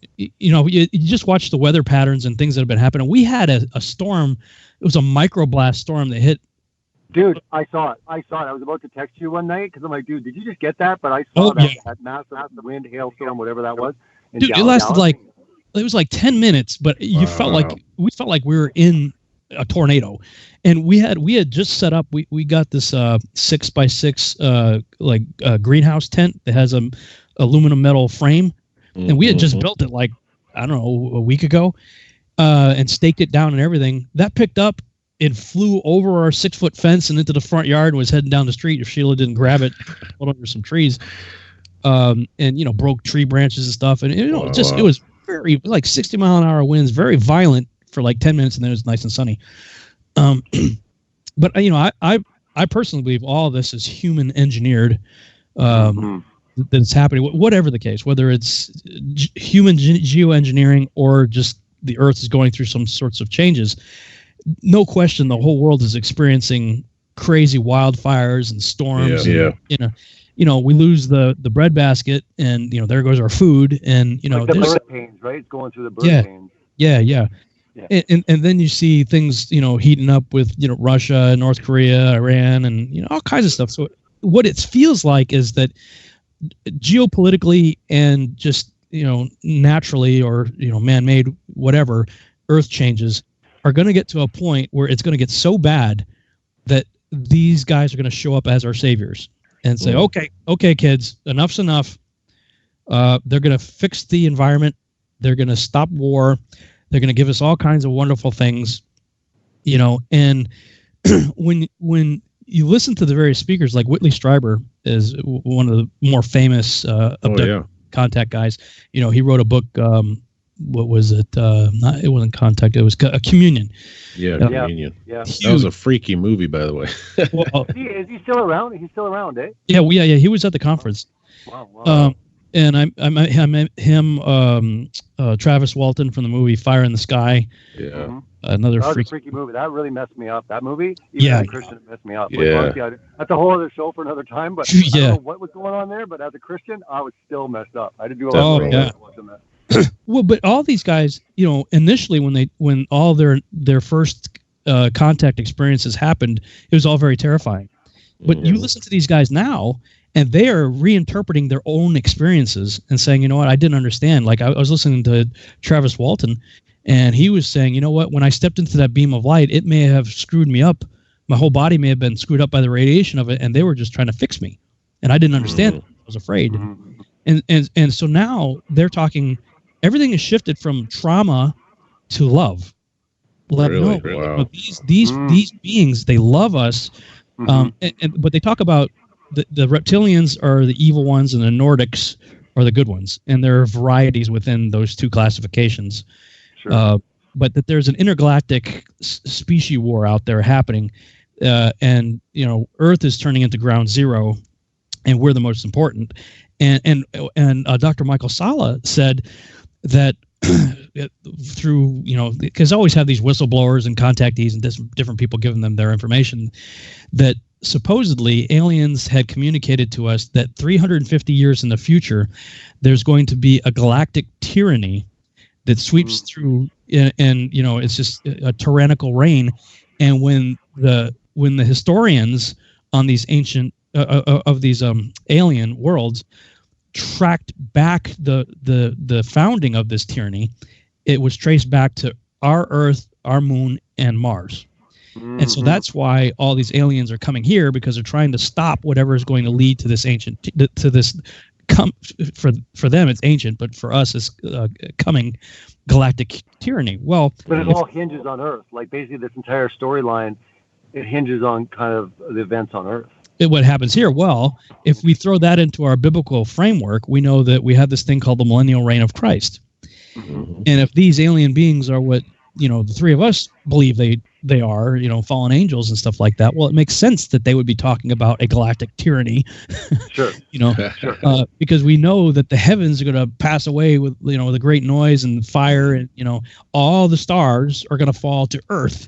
just watch the weather patterns and things that have been happening. We had a storm. It was a microblast storm that hit. Dude, I saw it. I was about to text you one night because I'm like, dude, did you just get that? But I saw that massive wind, hailstorm, whatever that was. Dude, it lasted it was like 10 minutes, but we felt like we were in a tornado, and we had just set up. We got this 6x6 greenhouse tent that has a aluminum metal frame, and we had just built it a week ago, and staked it down and everything. That picked up. It flew over our 6-foot fence and into the front yard and was heading down the street if Sheila didn't grab it, pulled under some trees, and broke tree branches and stuff. And it was very 60-mile-an-hour winds, very violent for 10 minutes, and then it was nice and sunny. But I personally believe all of this is human engineered. That it's happening, whatever the case, whether it's human geoengineering or just the Earth is going through some sorts of changes. No question, the whole world is experiencing crazy wildfires and storms. Yeah. And, we lose the breadbasket, and there goes our food, and the birth pains, right? It's going through the birth pains. Yeah. And then you see things heating up with Russia, North Korea, Iran, and all kinds of stuff. So what it feels like is that geopolitically and just naturally or man-made whatever, Earth changes are going to get to a point where it's going to get so bad that these guys are going to show up as our saviors and say, okay, kids, enough's enough. They're going to fix the environment. They're going to stop war. They're going to give us all kinds of wonderful things, and when you listen to the various speakers, like Whitley Strieber is one of the more famous contact guys. He wrote a book. What was it? It wasn't Contact. It was Communion. Yeah, Communion. Yeah. That was a freaky movie, by the way. Is he still around? He's still around, eh? Yeah. He was at the conference. Wow. And I met him, Travis Walton from the movie Fire in the Sky. Yeah. Another that was a freaky movie. That really messed me up. That movie, even as a Christian, it messed me up. Honestly, that's a whole other show for another time. But I don't know what was going on there. But as a Christian, I was still messed up. I had to do a lot of watching that. Well, but all these guys, initially when all their first contact experiences happened, it was all very terrifying. But you listen to these guys now, and they are reinterpreting their own experiences and saying, you know what, I didn't understand. Like I was listening to Travis Walton, and he was saying, you know what, when I stepped into that beam of light, it may have screwed me up. My whole body may have been screwed up by the radiation of it, and they were just trying to fix me, and I didn't understand it. I was afraid. And so now they're talking. Everything is shifted from trauma to love. Really? Wow. These beings, they love us, but they talk about the reptilians are the evil ones, and the Nordics are the good ones, and there are varieties within those two classifications. Sure. But that there's an intergalactic species war out there happening, and Earth is turning into ground zero, and we're the most important. And Dr. Michael Salla said that through, because I always have these whistleblowers and contactees and different people giving them their information, that supposedly aliens had communicated to us that 350 years in the future, there's going to be a galactic tyranny that sweeps through, and it's just a tyrannical reign. And when the historians on these ancient of these alien worlds tracked back the founding of this tyranny, it was traced back to our Earth, our moon, and Mars. Mm-hmm. And so that's why all these aliens are coming here, because they're trying to stop whatever is going to lead to this for them it's ancient, but for us it's coming galactic tyranny. Well, but it all hinges on Earth. Like basically this entire storyline, it hinges on kind of the events on Earth. What happens here? Well, if we throw that into our biblical framework, we know that we have this thing called the millennial reign of Christ. Mm-hmm. And if these alien beings are what, the three of us believe they are, fallen angels and stuff like that, well, it makes sense that they would be talking about a galactic tyranny. Sure. Sure. Because we know that the heavens are going to pass away with, the great noise and fire, and, all the stars are going to fall to Earth.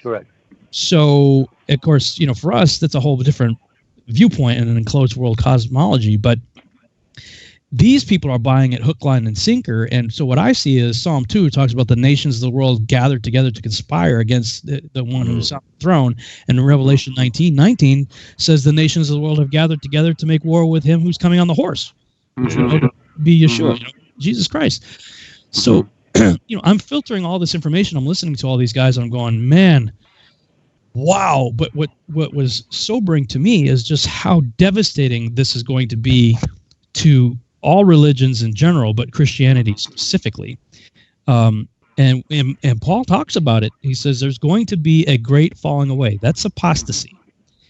Correct. So, of course, for us, that's a whole different viewpoint in an enclosed world cosmology, but these people are buying it hook, line, and sinker. And so what I see is Psalm 2 talks about the nations of the world gathered together to conspire against the one who's on the throne. And Revelation 19:19 says the nations of the world have gathered together to make war with him who's coming on the horse, which would be Yeshua, Jesus Christ. So, I'm filtering all this information. I'm listening to all these guys, and I'm going, man, wow. But what was sobering to me is just how devastating this is going to be to all religions in general, but Christianity specifically. And Paul talks about it. He says there's going to be a great falling away. That's apostasy.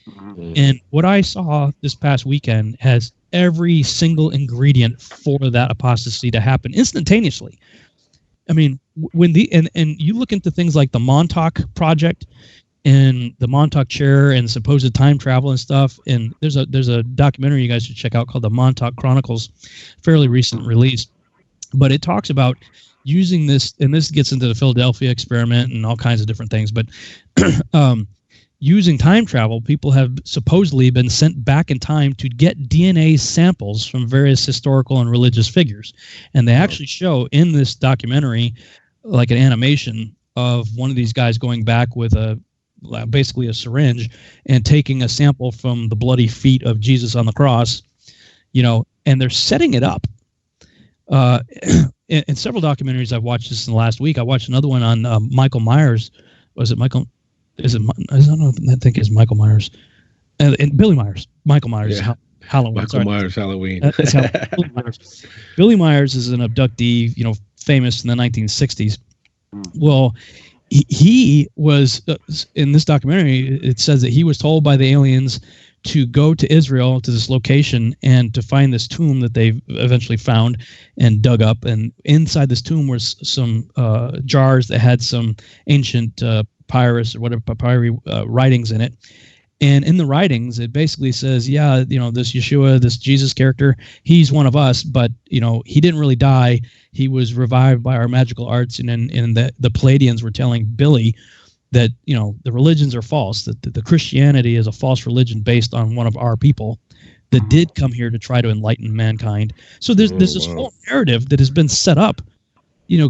Mm-hmm. And what I saw this past weekend has every single ingredient for that apostasy to happen instantaneously. I mean, when and you look into things like the Montauk Project and the Montauk Chair and supposed time travel and stuff, and there's a documentary you guys should check out called the Montauk Chronicles, fairly recent release, but it talks about using this, and this gets into the Philadelphia experiment and all kinds of different things, but using time travel, people have supposedly been sent back in time to get DNA samples from various historical and religious figures, and they actually show in this documentary like an animation of one of these guys going back with basically a syringe and taking a sample from the bloody feet of Jesus on the cross, and they're setting it up. In several documentaries I've watched this in the last week. I watched another one on Michael Myers. Was it Michael? I don't know. I think it's Michael Myers and Billy Myers. Michael Myers. Yeah. Halloween. Michael Myers Halloween. Billy Myers. Billy Myers is an abductee, famous in the 1960s. Well, he was in this documentary. It says that he was told by the aliens to go to Israel, to this location, and to find this tomb that they eventually found and dug up. And inside this tomb was some jars that had some ancient papyrus or whatever papyri writings in it. And in the writings, it basically says, this Yeshua, this Jesus character, he's one of us, but, he didn't really die. He was revived by our magical arts. And the Palladians were telling Billy that, the religions are false, that the Christianity is a false religion based on one of our people that did come here to try to enlighten mankind. So there's this whole narrative that has been set up,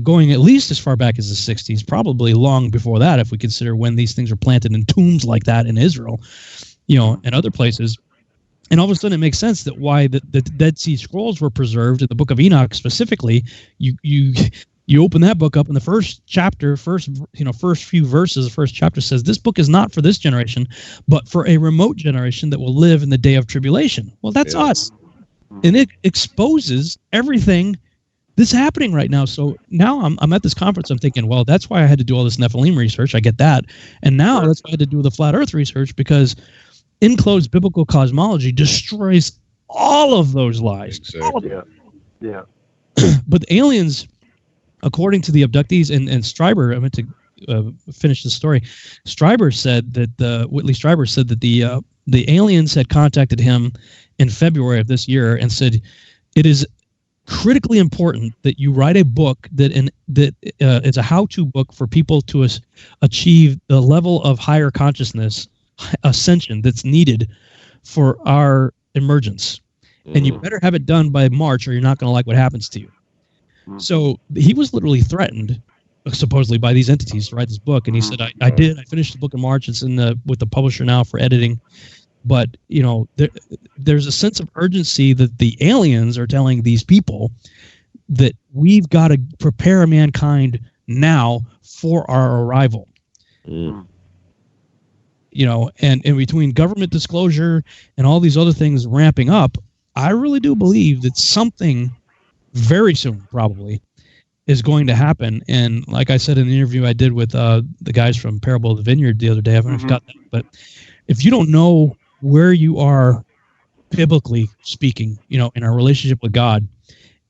going at least as far back as the 60s, probably long before that, if we consider when these things were planted in tombs like that in Israel, and other places. And all of a sudden it makes sense that why the Dead Sea Scrolls were preserved in the Book of Enoch specifically. You open that book up, and the first chapter, first few verses, the first chapter says, this book is not for this generation, but for a remote generation that will live in the day of tribulation. Well, that's us. And it exposes everything that's happening right now. So now I'm at this conference, I'm thinking, well, that's why I had to do all this Nephilim research. I get that. And now that's why I had to do the flat earth research, because enclosed biblical cosmology destroys all of those lies. Exactly. Yeah. But the aliens, according to the abductees and Stryber, I meant to finish the story. Whitley Stryber said that the aliens had contacted him in February of this year and said, it is critically important that you write a book that it's a how-to book for people to achieve the level of higher consciousness ascension that's needed for our emergence. And you better have it done by March, or you're not going to like what happens to you. So he was literally threatened, supposedly, by these entities to write this book. And he said, I finished the book in March. It's with the publisher now for editing. But there's a sense of urgency that the aliens are telling these people that we've got to prepare mankind now for our arrival. And in between government disclosure and all these other things ramping up, I really do believe that something very soon probably is going to happen. And like I said in the interview I did with the guys from Parable of the Vineyard the other day, I haven't forgotten that, but if you don't know where you are biblically speaking, in our relationship with God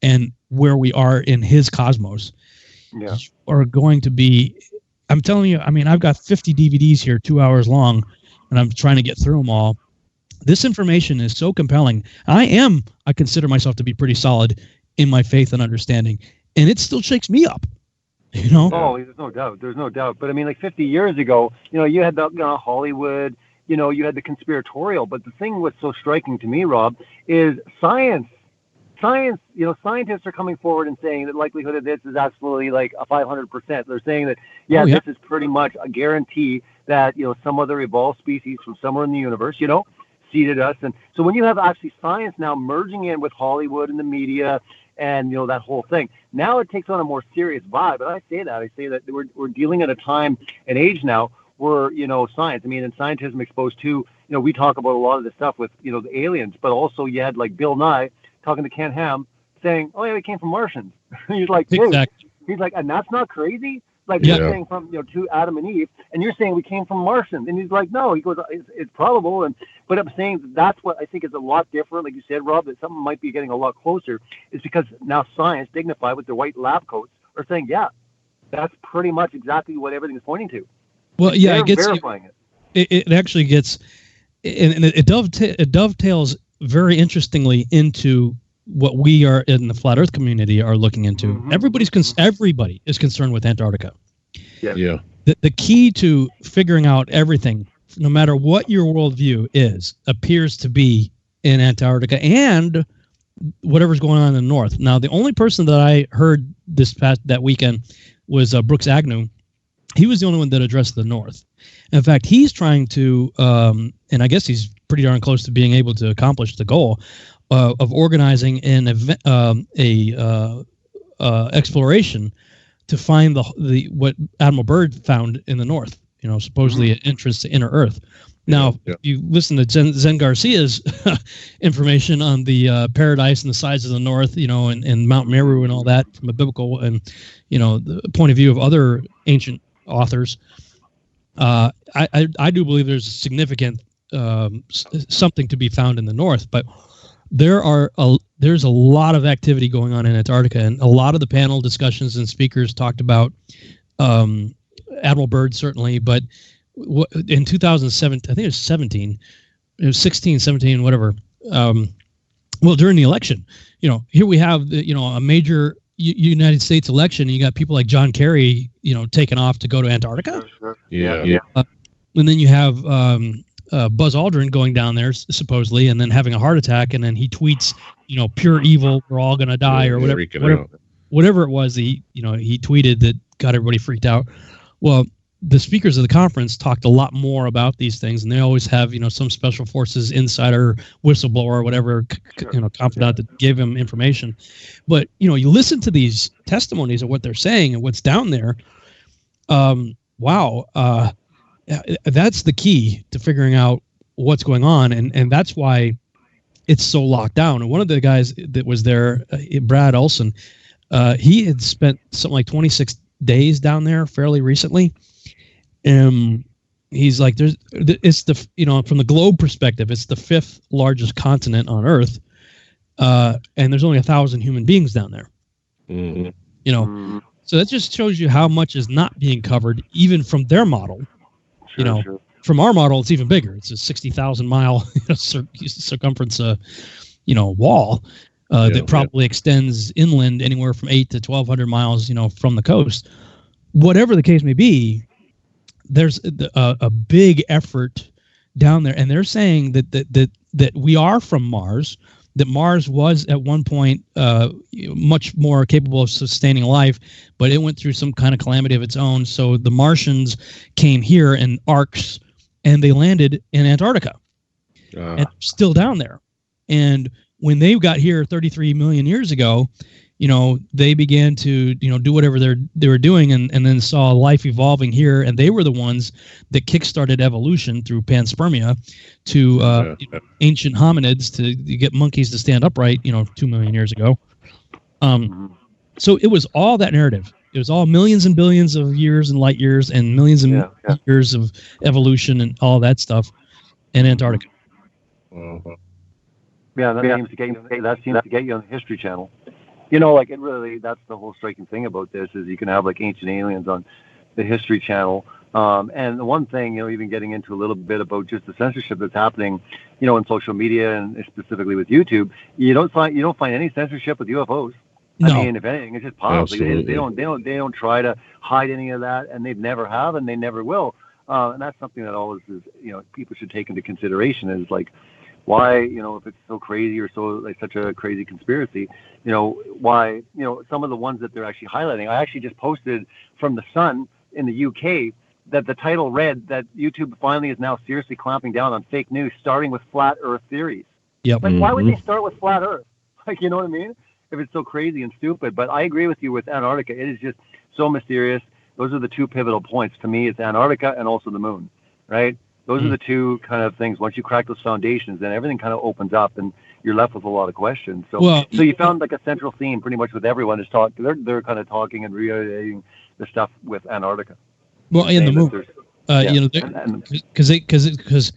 and where we are in his cosmos, you are going to be, I'm telling you, I've got 50 DVDs here, 2 hours long, and I'm trying to get through them all. This information is so compelling. I consider myself to be pretty solid in my faith and understanding, and it still shakes me up, Oh, there's no doubt. But 50 years ago, you had the Hollywood, you had the conspiratorial, but the thing what's so striking to me, Rob, is science, scientists are coming forward and saying that likelihood of this is absolutely like a 500%. They're saying that, this is pretty much a guarantee that, some other evolved species from somewhere in the universe, seeded us. And so when you have actually science now merging in with Hollywood and the media and, that whole thing, now it takes on a more serious vibe. And I say that we're dealing at a time and age now where, science, and scientism exposed to, we talk about a lot of this stuff with, the aliens, but also you had like Bill Nye talking to Ken Ham saying, oh yeah, we came from Martians. He's like, exactly. He's like, and that's not crazy? Like you're saying from, to Adam and Eve, and you're saying we came from Martians. And he's like, no, he goes, it's probable. But I'm saying that's what I think is a lot different. Like you said, Rob, that something might be getting a lot closer is because now science, dignified with their white lab coats, are saying, that's pretty much exactly what everything is pointing to. Well, it gets verifying it. It actually gets, and it dovetails very interestingly into what we are in the flat Earth community are looking into. Mm-hmm. Everybody is concerned with Antarctica. Yeah. The key to figuring out everything, no matter what your worldview is, appears to be in Antarctica and whatever's going on in the north. Now, the only person that I heard that weekend was Brooks Agnew. He was the only one that addressed the north. In fact, he's trying to, and I guess he's pretty darn close to being able to accomplish the goal of organizing an event, exploration to find the what Admiral Byrd found in the north. Supposedly an entrance to inner Earth. Now, if you listen to Zen Garcia's information on the paradise and the sides of the north, and Mount Meru and all that from a biblical and the point of view of other ancient authors, I do believe there's a significant something to be found in the north, but there's a lot of activity going on in Antarctica, and a lot of the panel discussions and speakers talked about Admiral Byrd certainly, but in 2007, I think it was 16, 17, whatever. During the election, here we have a major United States election, and you got people like John Kerry, taking off to go to Antarctica. Sure. Yeah. And then you have Buzz Aldrin going down there supposedly, and then having a heart attack, and then he tweets, pure evil, we're all gonna die, or whatever it was. He tweeted that got everybody freaked out. Well, the speakers of the conference talked a lot more about these things, and they always have some special forces insider, whistleblower, or whatever confidant that gave him information. But you listen to these testimonies of what they're saying and what's down there. That's the key to figuring out what's going on, and that's why it's so locked down. And one of the guys that was there, Brad Olson, he had spent something like 26 days down there fairly recently. He's like, it's from the globe perspective, it's the 5th largest continent on Earth, and there's only 1,000 human beings down there. Mm-hmm. So that just shows you how much is not being covered, even from their model. Sure. From our model, it's even bigger. It's a 60,000 mile circumference, wall that probably extends inland anywhere from 8 to 1,200 miles, from the coast. Whatever the case may be, there's a big effort down there, and they're saying that we are from Mars. That Mars was at one point much more capable of sustaining life, but it went through some kind of calamity of its own. So the Martians came here in arcs, and they landed in Antarctica. and still down there. And when they got here 33 million years ago, they began to, do whatever they were doing, and then saw life evolving here. And they were the ones that kickstarted evolution through panspermia to ancient hominids to get monkeys to stand upright, 2 million years ago. So it was all that narrative. It was all millions and billions of years and light years and millions and years of evolution and all that stuff in Antarctica. Yeah, that seems to get you on the History Channel. Like, it really, that's the whole striking thing about this, is you can have like ancient aliens on the History Channel. And the one thing, even getting into a little bit about just the censorship that's happening, in social media and specifically with YouTube, you don't find any censorship with UFOs. No. I mean, if anything, it's just positive. They don't try to hide any of that, and they never have, and they never will. And that's something that always is, people should take into consideration, is like, why, if it's so crazy or so like such a crazy conspiracy, why, some of the ones that they're actually highlighting. I actually just posted from The Sun in the UK that the title read that YouTube finally is now seriously clamping down on fake news, starting with flat Earth theories. Yep. Like, why would they start with flat Earth? Like, you know what I mean? If it's so crazy and stupid. But I agree with you with Antarctica. It is just so mysterious. Those are the two pivotal points to me. It's Antarctica and also the moon, right? Those are the two kind of things. Once you crack those foundations, then everything kind of opens up, and you're left with a lot of questions. So you found like a central theme pretty much with everyone is they're kind of talking and reiterating the stuff with Antarctica. Well, in the movie, because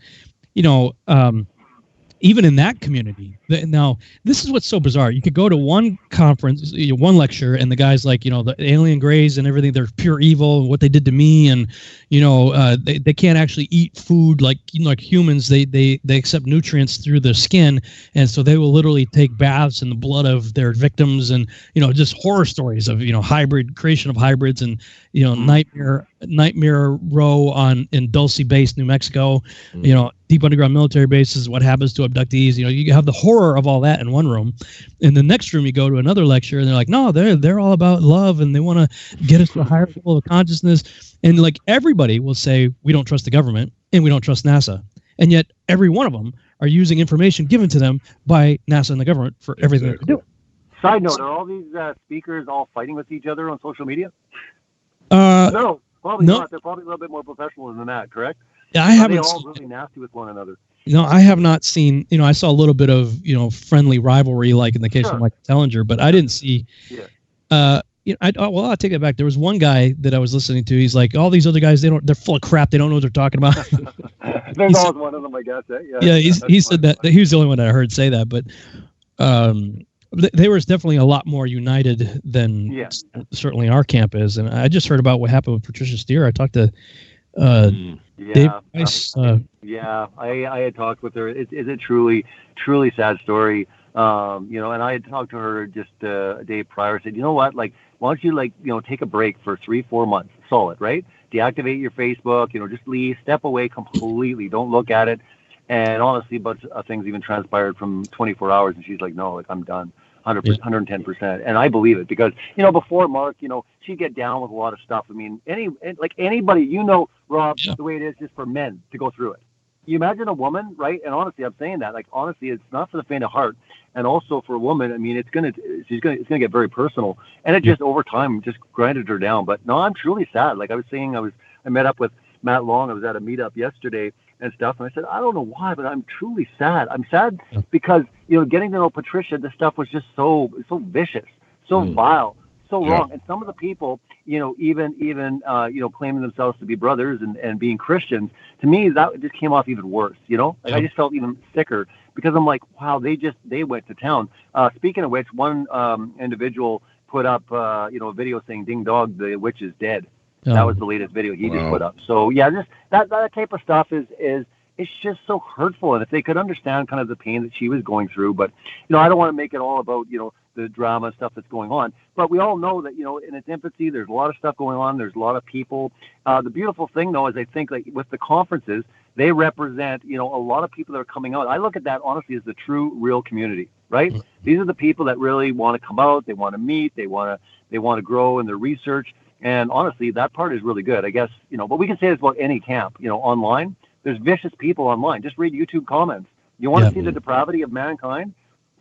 even in that community. Now, this is what's so bizarre. You could go to one conference, one lecture, and the guy's like, the alien grays and everything, they're pure evil, and what they did to me, and, they can't actually eat food like humans. They accept nutrients through their skin, and so they will literally take baths in the blood of their victims, and, just horror stories of, creation of hybrids, and, Nightmare Row in Dulce Base, New Mexico, deep underground military bases, what happens to abductees. You have the horror of all that in one room. In the next room, you go to another lecture, and they're like, no, they're all about love, and they want to get us to a higher level of consciousness. And like everybody will say, we don't trust the government and we don't trust NASA. And yet every one of them are using information given to them by NASA and the government for everything they're doing. Side note, are all these speakers all fighting with each other on social media? No, probably not. They're probably a little bit more professional than that, correct? Yeah, I haven't. They all really nasty with one another. I have not seen. I saw a little bit of friendly rivalry, like in the case of Mike Tellinger, but I didn't see. Yeah. I'll take it back. There was one guy that I was listening to. He's like, all these other guys, they're full of crap. They don't know what they're talking about. There's always one of them, I guess. Yeah, he said that. He was the only one that I heard say that, but they were definitely a lot more united than certainly our camp is. And I just heard about what happened with Patricia Steer. I talked to Dave Price. I had talked with her. It's a truly sad story. And I had talked to her just a day prior. Said, you know what, like, why don't you take a break for 3-4 months, solid, right? Deactivate your Facebook, just leave, step away completely, don't look at it. And honestly, but things even transpired from 24 hours, and she's like, no, like, I'm done. 100%, 110%. And I believe it because, before Mark, she'd get down with a lot of stuff. I mean, anybody, Rob, the way it is just for men to go through it. You imagine a woman, right? And honestly, I'm saying that, like, honestly, it's not for the faint of heart. And also for a woman, I mean, it's gonna get very personal. And it just over time just grinded her down. But no, I'm truly sad. Like I was saying, I met up with Matt Long. I was at a meetup yesterday and stuff. And I said, I don't know why, but I'm truly sad. I'm sad because, getting to know Patricia, this stuff was just so vicious, so vile, so wrong. And some of the people, even claiming themselves to be brothers and being Christians, to me, that just came off even worse, I just felt even sicker because I'm like, wow, they went to town. Speaking of which, one individual put up, a video saying, ding dong, the witch is dead. That was the latest video he just put up. So yeah, just that type of stuff is it's just so hurtful. And if they could understand kind of the pain that she was going through, but I don't want to make it all about the drama and stuff that's going on. But we all know that in its infancy, there's a lot of stuff going on. There's a lot of people. The beautiful thing though is I think like with the conferences, they represent a lot of people that are coming out. I look at that honestly as the true real community, right? Mm-hmm. These are the people that really want to come out. They want to meet. They want to grow in their research. And honestly, that part is really good, I guess, but we can say this about any camp, online. There's vicious people online. Just read YouTube comments. You want to see the depravity of mankind?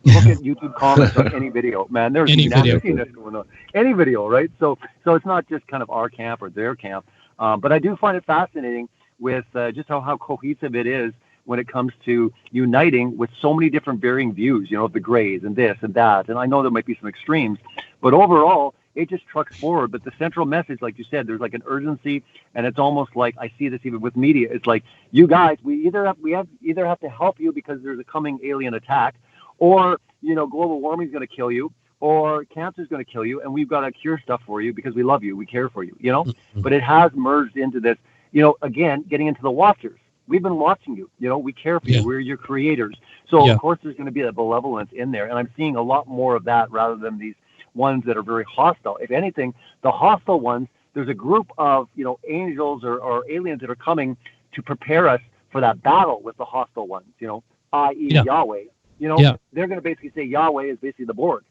Look at YouTube comments on any video, man. There's nastiness going on. Any video, right? So it's not just kind of our camp or their camp. But I do find it fascinating with just how cohesive it is when it comes to uniting with so many different varying views, you know, of the grays and this and that. And I know there might be some extremes, but overall, it just trucks forward. But the central message, like you said, there's like an urgency, and it's almost like I see this even with media. It's like, you guys, we either have to help you because there's a coming alien attack, or, you know, global warming is going to kill you, or cancer is going to kill you, and we've got to cure stuff for you because we love you, we care for you, you know. But it has merged into this, you know, again, getting into the watchers. We've been watching you, you know, we care for you, we're your creators. So of course there's going to be that benevolence in there, and I'm seeing a lot more of that rather than these ones that are very hostile. If anything, the hostile ones, there's a group of, you know, angels or aliens that are coming to prepare us for that battle with the hostile ones, you know, i.e. Yahweh. You know, they're going to basically say Yahweh is basically the Borg.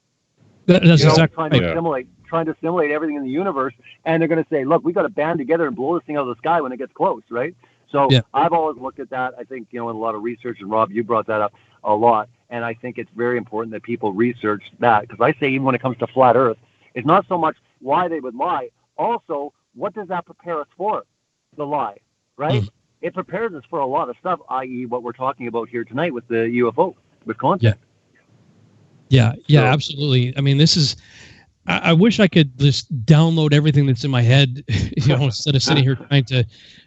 That's exactly trying to assimilate everything in the universe, and they're going to say, look, we got to band together and blow this thing out of the sky when it gets close, right? So I've always looked at that. I think, you know, in a lot of research, and Rob, you brought that up a lot, and I think it's very important that people research that, because I say even when it comes to flat Earth, it's not so much why they would lie. Also, what does that prepare us for? The lie, right? It prepares us for a lot of stuff, i.e. what we're talking about here tonight with the UFO, with content. Yeah, absolutely. I mean, this is, I wish I could just download everything that's in my head, you know, instead of sitting here trying to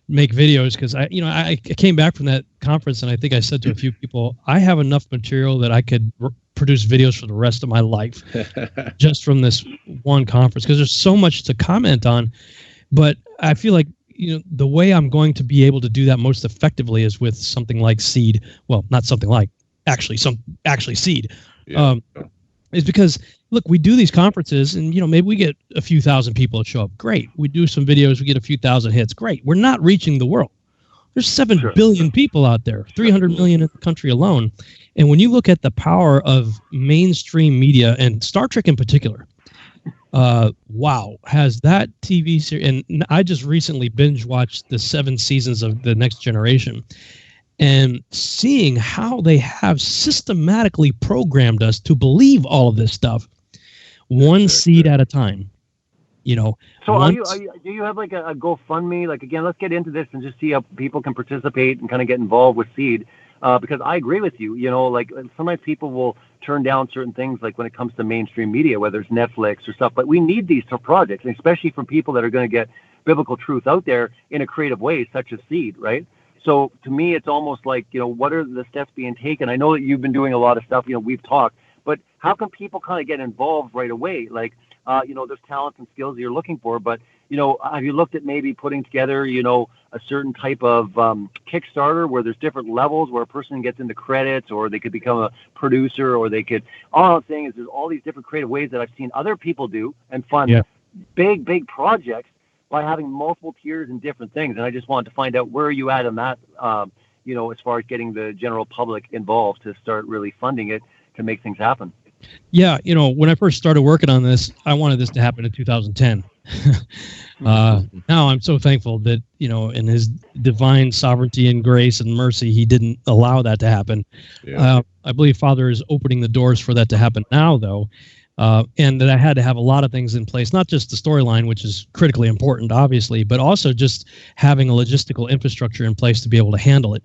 make videos, because I came back from that conference, and I think I said to a few people, I have enough material that I could produce videos for the rest of my life just from this one conference, because there's so much to comment on. But I feel like, you know, the way I'm going to be able to do that most effectively is with something like Seed. Well, not something like, actually Seed. Is because, look, we do these conferences, and, you know, maybe we get a few thousand people that show up. Great. We do some videos, we get a few thousand hits. Great. We're not reaching the world. There's 7 billion people out there, 300 million in the country alone. And when you look at the power of mainstream media, and Star Trek in particular, wow, has that TV series, and I just recently binge watched the 7 seasons of The Next Generation, and seeing how they have systematically programmed us to believe all of this stuff, one seed at a time, you know. So do you have like a GoFundMe? Like, again, let's get into this and just see how people can participate and kind of get involved with Seed. Because I agree with you, you know, like sometimes people will turn down certain things, like when it comes to mainstream media, whether it's Netflix or stuff, but we need these projects, and especially from people that are going to get biblical truth out there in a creative way, such as Seed, right? So to me, it's almost like, you know, what are the steps being taken? I know that you've been doing a lot of stuff, you know, we've talked, but how can people kind of get involved right away? Like, you know, there's talents and skills that you're looking for, but, you know, have you looked at maybe putting together, you know, a certain type of Kickstarter where there's different levels where a person gets into credits, or they could become a producer, or they could, all I'm saying is there's all these different creative ways that I've seen other people do and fund big projects by having multiple tiers and different things. And I just wanted to find out, where are you at on that, you know, as far as getting the general public involved to start really funding it to make things happen? Yeah, you know, when I first started working on this, I wanted this to happen in 2010. Now I'm so thankful that, you know, in his divine sovereignty and grace and mercy, he didn't allow that to happen. I believe Father is opening the doors for that to happen now, though. And that I had to have a lot of things in place, not just the storyline, which is critically important, obviously, but also just having a logistical infrastructure in place to be able to handle it.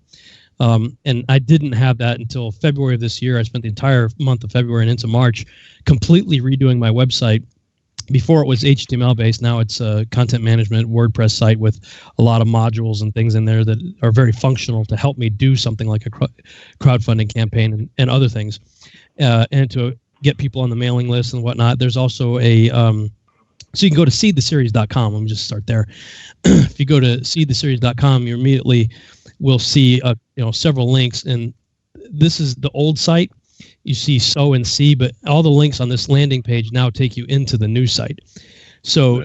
And I didn't have that until February of this year. I spent the entire month of February and into March completely redoing my website. Before it was HTML based, now it's a content management WordPress site with a lot of modules and things in there that are very functional to help me do something like a crowdfunding campaign and other things, and to get people on the mailing list and whatnot. There's also a so you can go to seedtheseries.com. Let me just start there. If you go to seedtheseries.com, you immediately will see you know, several links, and this is the old site. You see sow and see, but all the links on this landing page now take you into the new site. So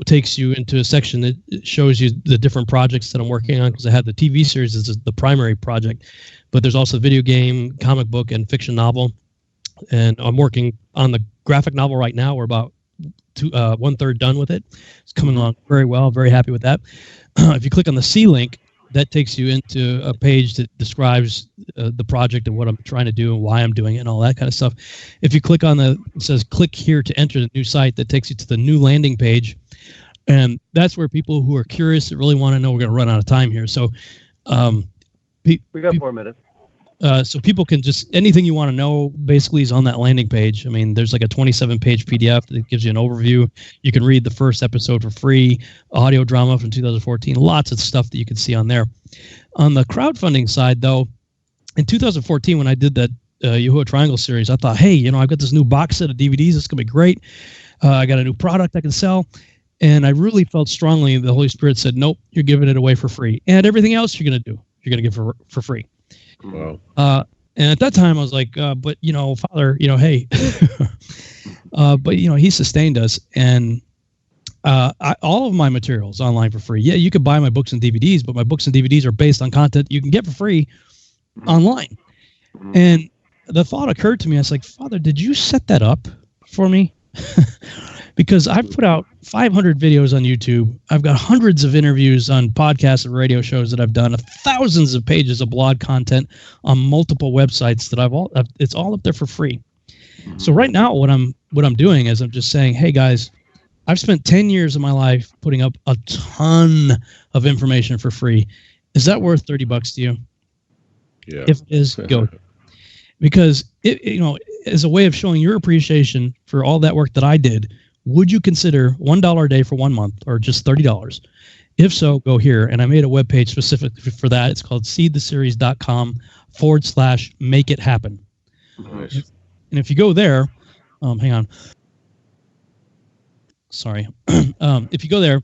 takes you into a section that shows you the different projects that I'm working on, because I had the TV series as the primary project, but there's also video game, comic book, and fiction novel. And I'm working on the graphic novel right now. We're about 1/3 done with it. It's coming along very well. Very happy with that. If you click on the C link, that takes you into a page that describes the project and what I'm trying to do and why I'm doing it and all that kind of stuff. If you click on it says click here to enter the new site, that takes you to the new landing page. And that's where people who are curious that really want to know, we're going to run out of time here. So we got 4 minutes. So people can just, anything you want to know basically is on that landing page. I mean, there's like a 27-page PDF that gives you an overview. You can read the first episode for free, audio drama from 2014, lots of stuff that you can see on there. On the crowdfunding side, though, in 2014, when I did that Yahuwah Triangle series, I thought, hey, I've got this new box set of DVDs. It's going to be great. I got a new product I can sell. And I really felt strongly the Holy Spirit said, nope, you're giving it away for free. And everything else you're going to do, you're going to give for free. Wow. And at that time I was like, but Father, hey, but he sustained us, and all of my materials online for free. Yeah, you could buy my books and DVDs, but my books and DVDs are based on content you can get for free online. And the thought occurred to me, I was like, Father, did you set that up for me? Because I've put out 500 videos on YouTube. I've got hundreds of interviews on podcasts and radio shows that I've done, thousands of pages of blog content on multiple websites that it's all up there for free. So right now, what I'm doing is I'm just saying, hey guys, I've spent 10 years of my life putting up a ton of information for free. Is that worth $30 to you? Yeah. If it is, go. Because it as a way of showing your appreciation for all that work that I did, would you consider $1 a day for 1 month, or just $30? If so, go here. And I made a webpage specifically for that. It's called seedtheseries.com/make-it-happen. Nice. And if you go there, hang on. Sorry. If you go there,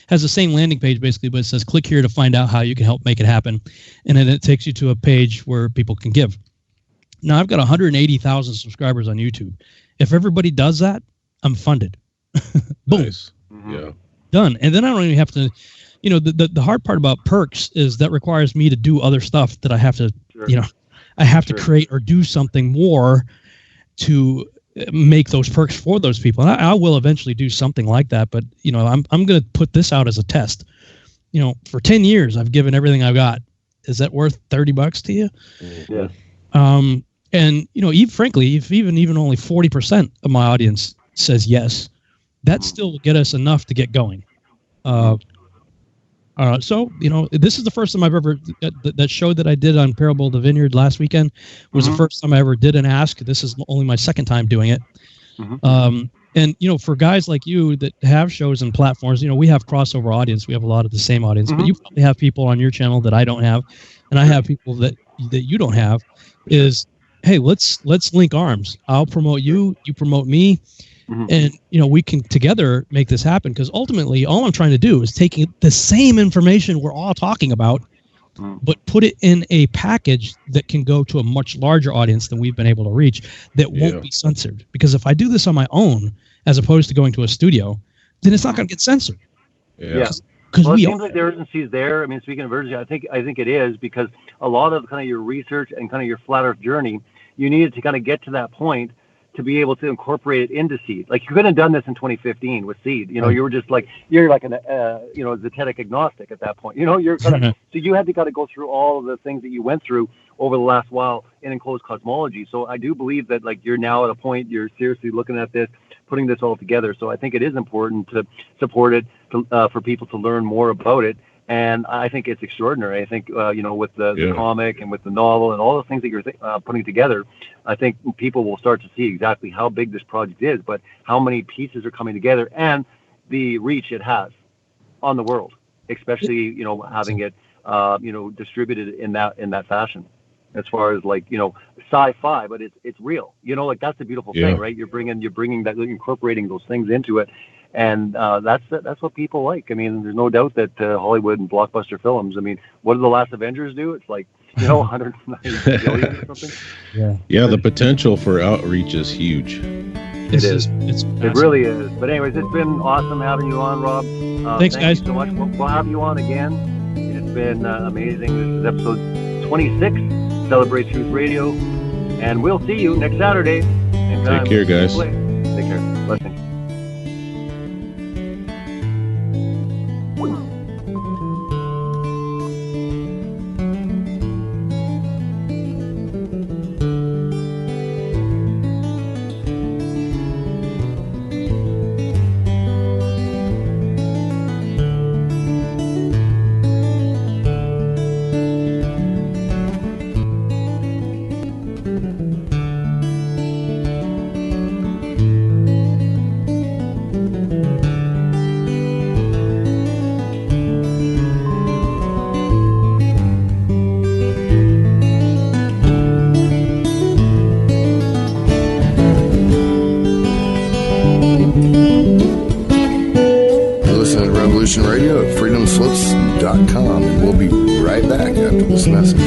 has the same landing page basically, but it says click here to find out how you can help make it happen. And then it takes you to a page where people can give. Now, I've got 180,000 subscribers on YouTube. If everybody does that, I'm funded. Boom. Nice. Yeah. Done. And then I don't even have to, the hard part about perks is that requires me to do other stuff that I have to, I have to create or do something more to make those perks for those people. And I will eventually do something like that, but I'm going to put this out as a test. For 10 years I've given everything I've got. Is that worth $30 to you? Yeah. And frankly, if even only 40% of my audience says yes, that still will get us enough to get going. So this is the first time I've ever that show that I did on Parable of the Vineyard last weekend was the first time I ever did an ask. This is only my second time doing it. And for guys like you that have shows and platforms, we have crossover audience. We have a lot of the same audience, but you probably have people on your channel that I don't have, and I have people that you don't have. Is, hey, let's link arms. I'll promote you, you promote me. And, we can together make this happen, because ultimately all I'm trying to do is taking the same information we're all talking about, but put it in a package that can go to a much larger audience than we've been able to reach, that won't be censored. Because if I do this on my own, as opposed to going to a studio, then it's not going to get censored. Yeah. Because it seems like the urgency is there. I mean, speaking of urgency, I think it is, because a lot of kind of your research and kind of your flat earth journey, you needed to kind of get to that point to be able to incorporate it into seed. Like, you couldn't have done this in 2015 with seed. You were just like, you're like an zetetic agnostic at that point. You're kind of so you had to kind of go through all of the things that you went through over the last while in enclosed cosmology. So I do believe that, like, you're now at a point you're seriously looking at this, putting this all together. So I think it is important to support it, for people to learn more about it. And I think it's extraordinary. I think, with the comic and with the novel and all the things that you're putting together, I think people will start to see exactly how big this project is, but how many pieces are coming together and the reach it has on the world, especially, having it, distributed in that fashion. As far as, like, sci-fi, but it's real. Like, that's the beautiful thing, right? You're bringing that, incorporating those things into it. And that's what people like. I mean, there's no doubt that Hollywood and blockbuster films, I mean, what did the last Avengers do? It's like, 190 billion or something. Yeah, the potential for outreach is huge. It is. It really is. But anyways, it's been awesome having you on, Rob. Thanks, guys. Thank you so much. We'll have you on again. It's been amazing. This is episode 26, Celebrate Truth Radio. And we'll see you next Saturday. Take care, guys. Take care. Blessings. freedomslips.com. And we'll be right back after this message.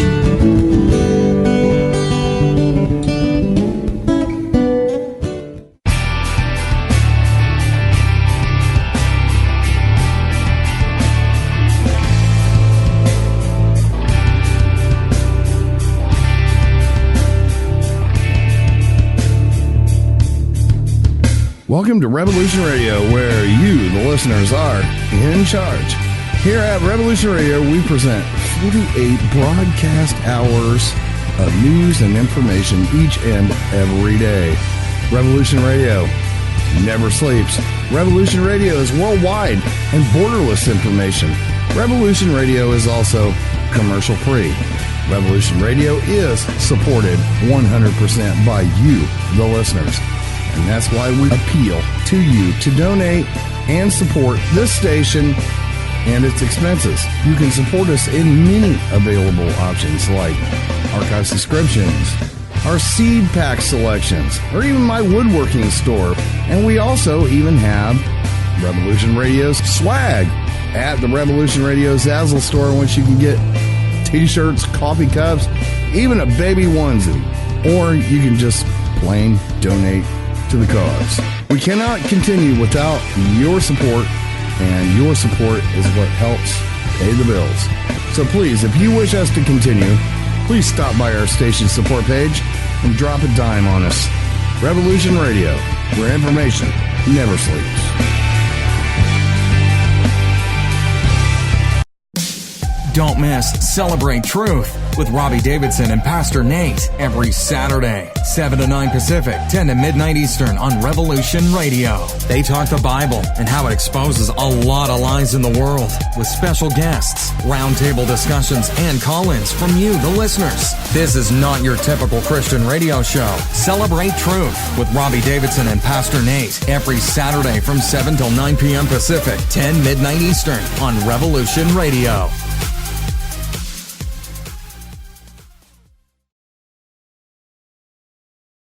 Welcome to Revolution Radio, where you, the listeners, are in charge. Here at Revolution Radio, we present 48 broadcast hours of news and information each and every day. Revolution Radio never sleeps. Revolution Radio is worldwide and borderless information. Revolution Radio is also commercial-free. Revolution Radio is supported 100% by you, the listeners. And that's why we appeal to you to donate and support this station and its expenses. You can support us in many available options like archive subscriptions, our seed pack selections, or even my woodworking store. And we also even have Revolution Radio's swag at the Revolution Radio Zazzle store, which you can get t-shirts, coffee cups, even a baby onesie. Or you can just plain donate to the cause. We cannot continue without your support, and your support is what helps pay the bills. So please, if you wish us to continue, please stop by our station support page and drop a dime on us. Revolution Radio, where information never sleeps. Don't miss Celebrate Truth with Robbie Davidson and Pastor Nate every Saturday, 7 to 9 Pacific, 10 to midnight Eastern on Revolution Radio. They talk the Bible and how it exposes a lot of lies in the world with special guests, roundtable discussions, and call-ins from you, the listeners. This is not your typical Christian radio show. Celebrate Truth with Robbie Davidson and Pastor Nate every Saturday from 7 till 9 p.m. Pacific, 10 midnight Eastern on Revolution Radio.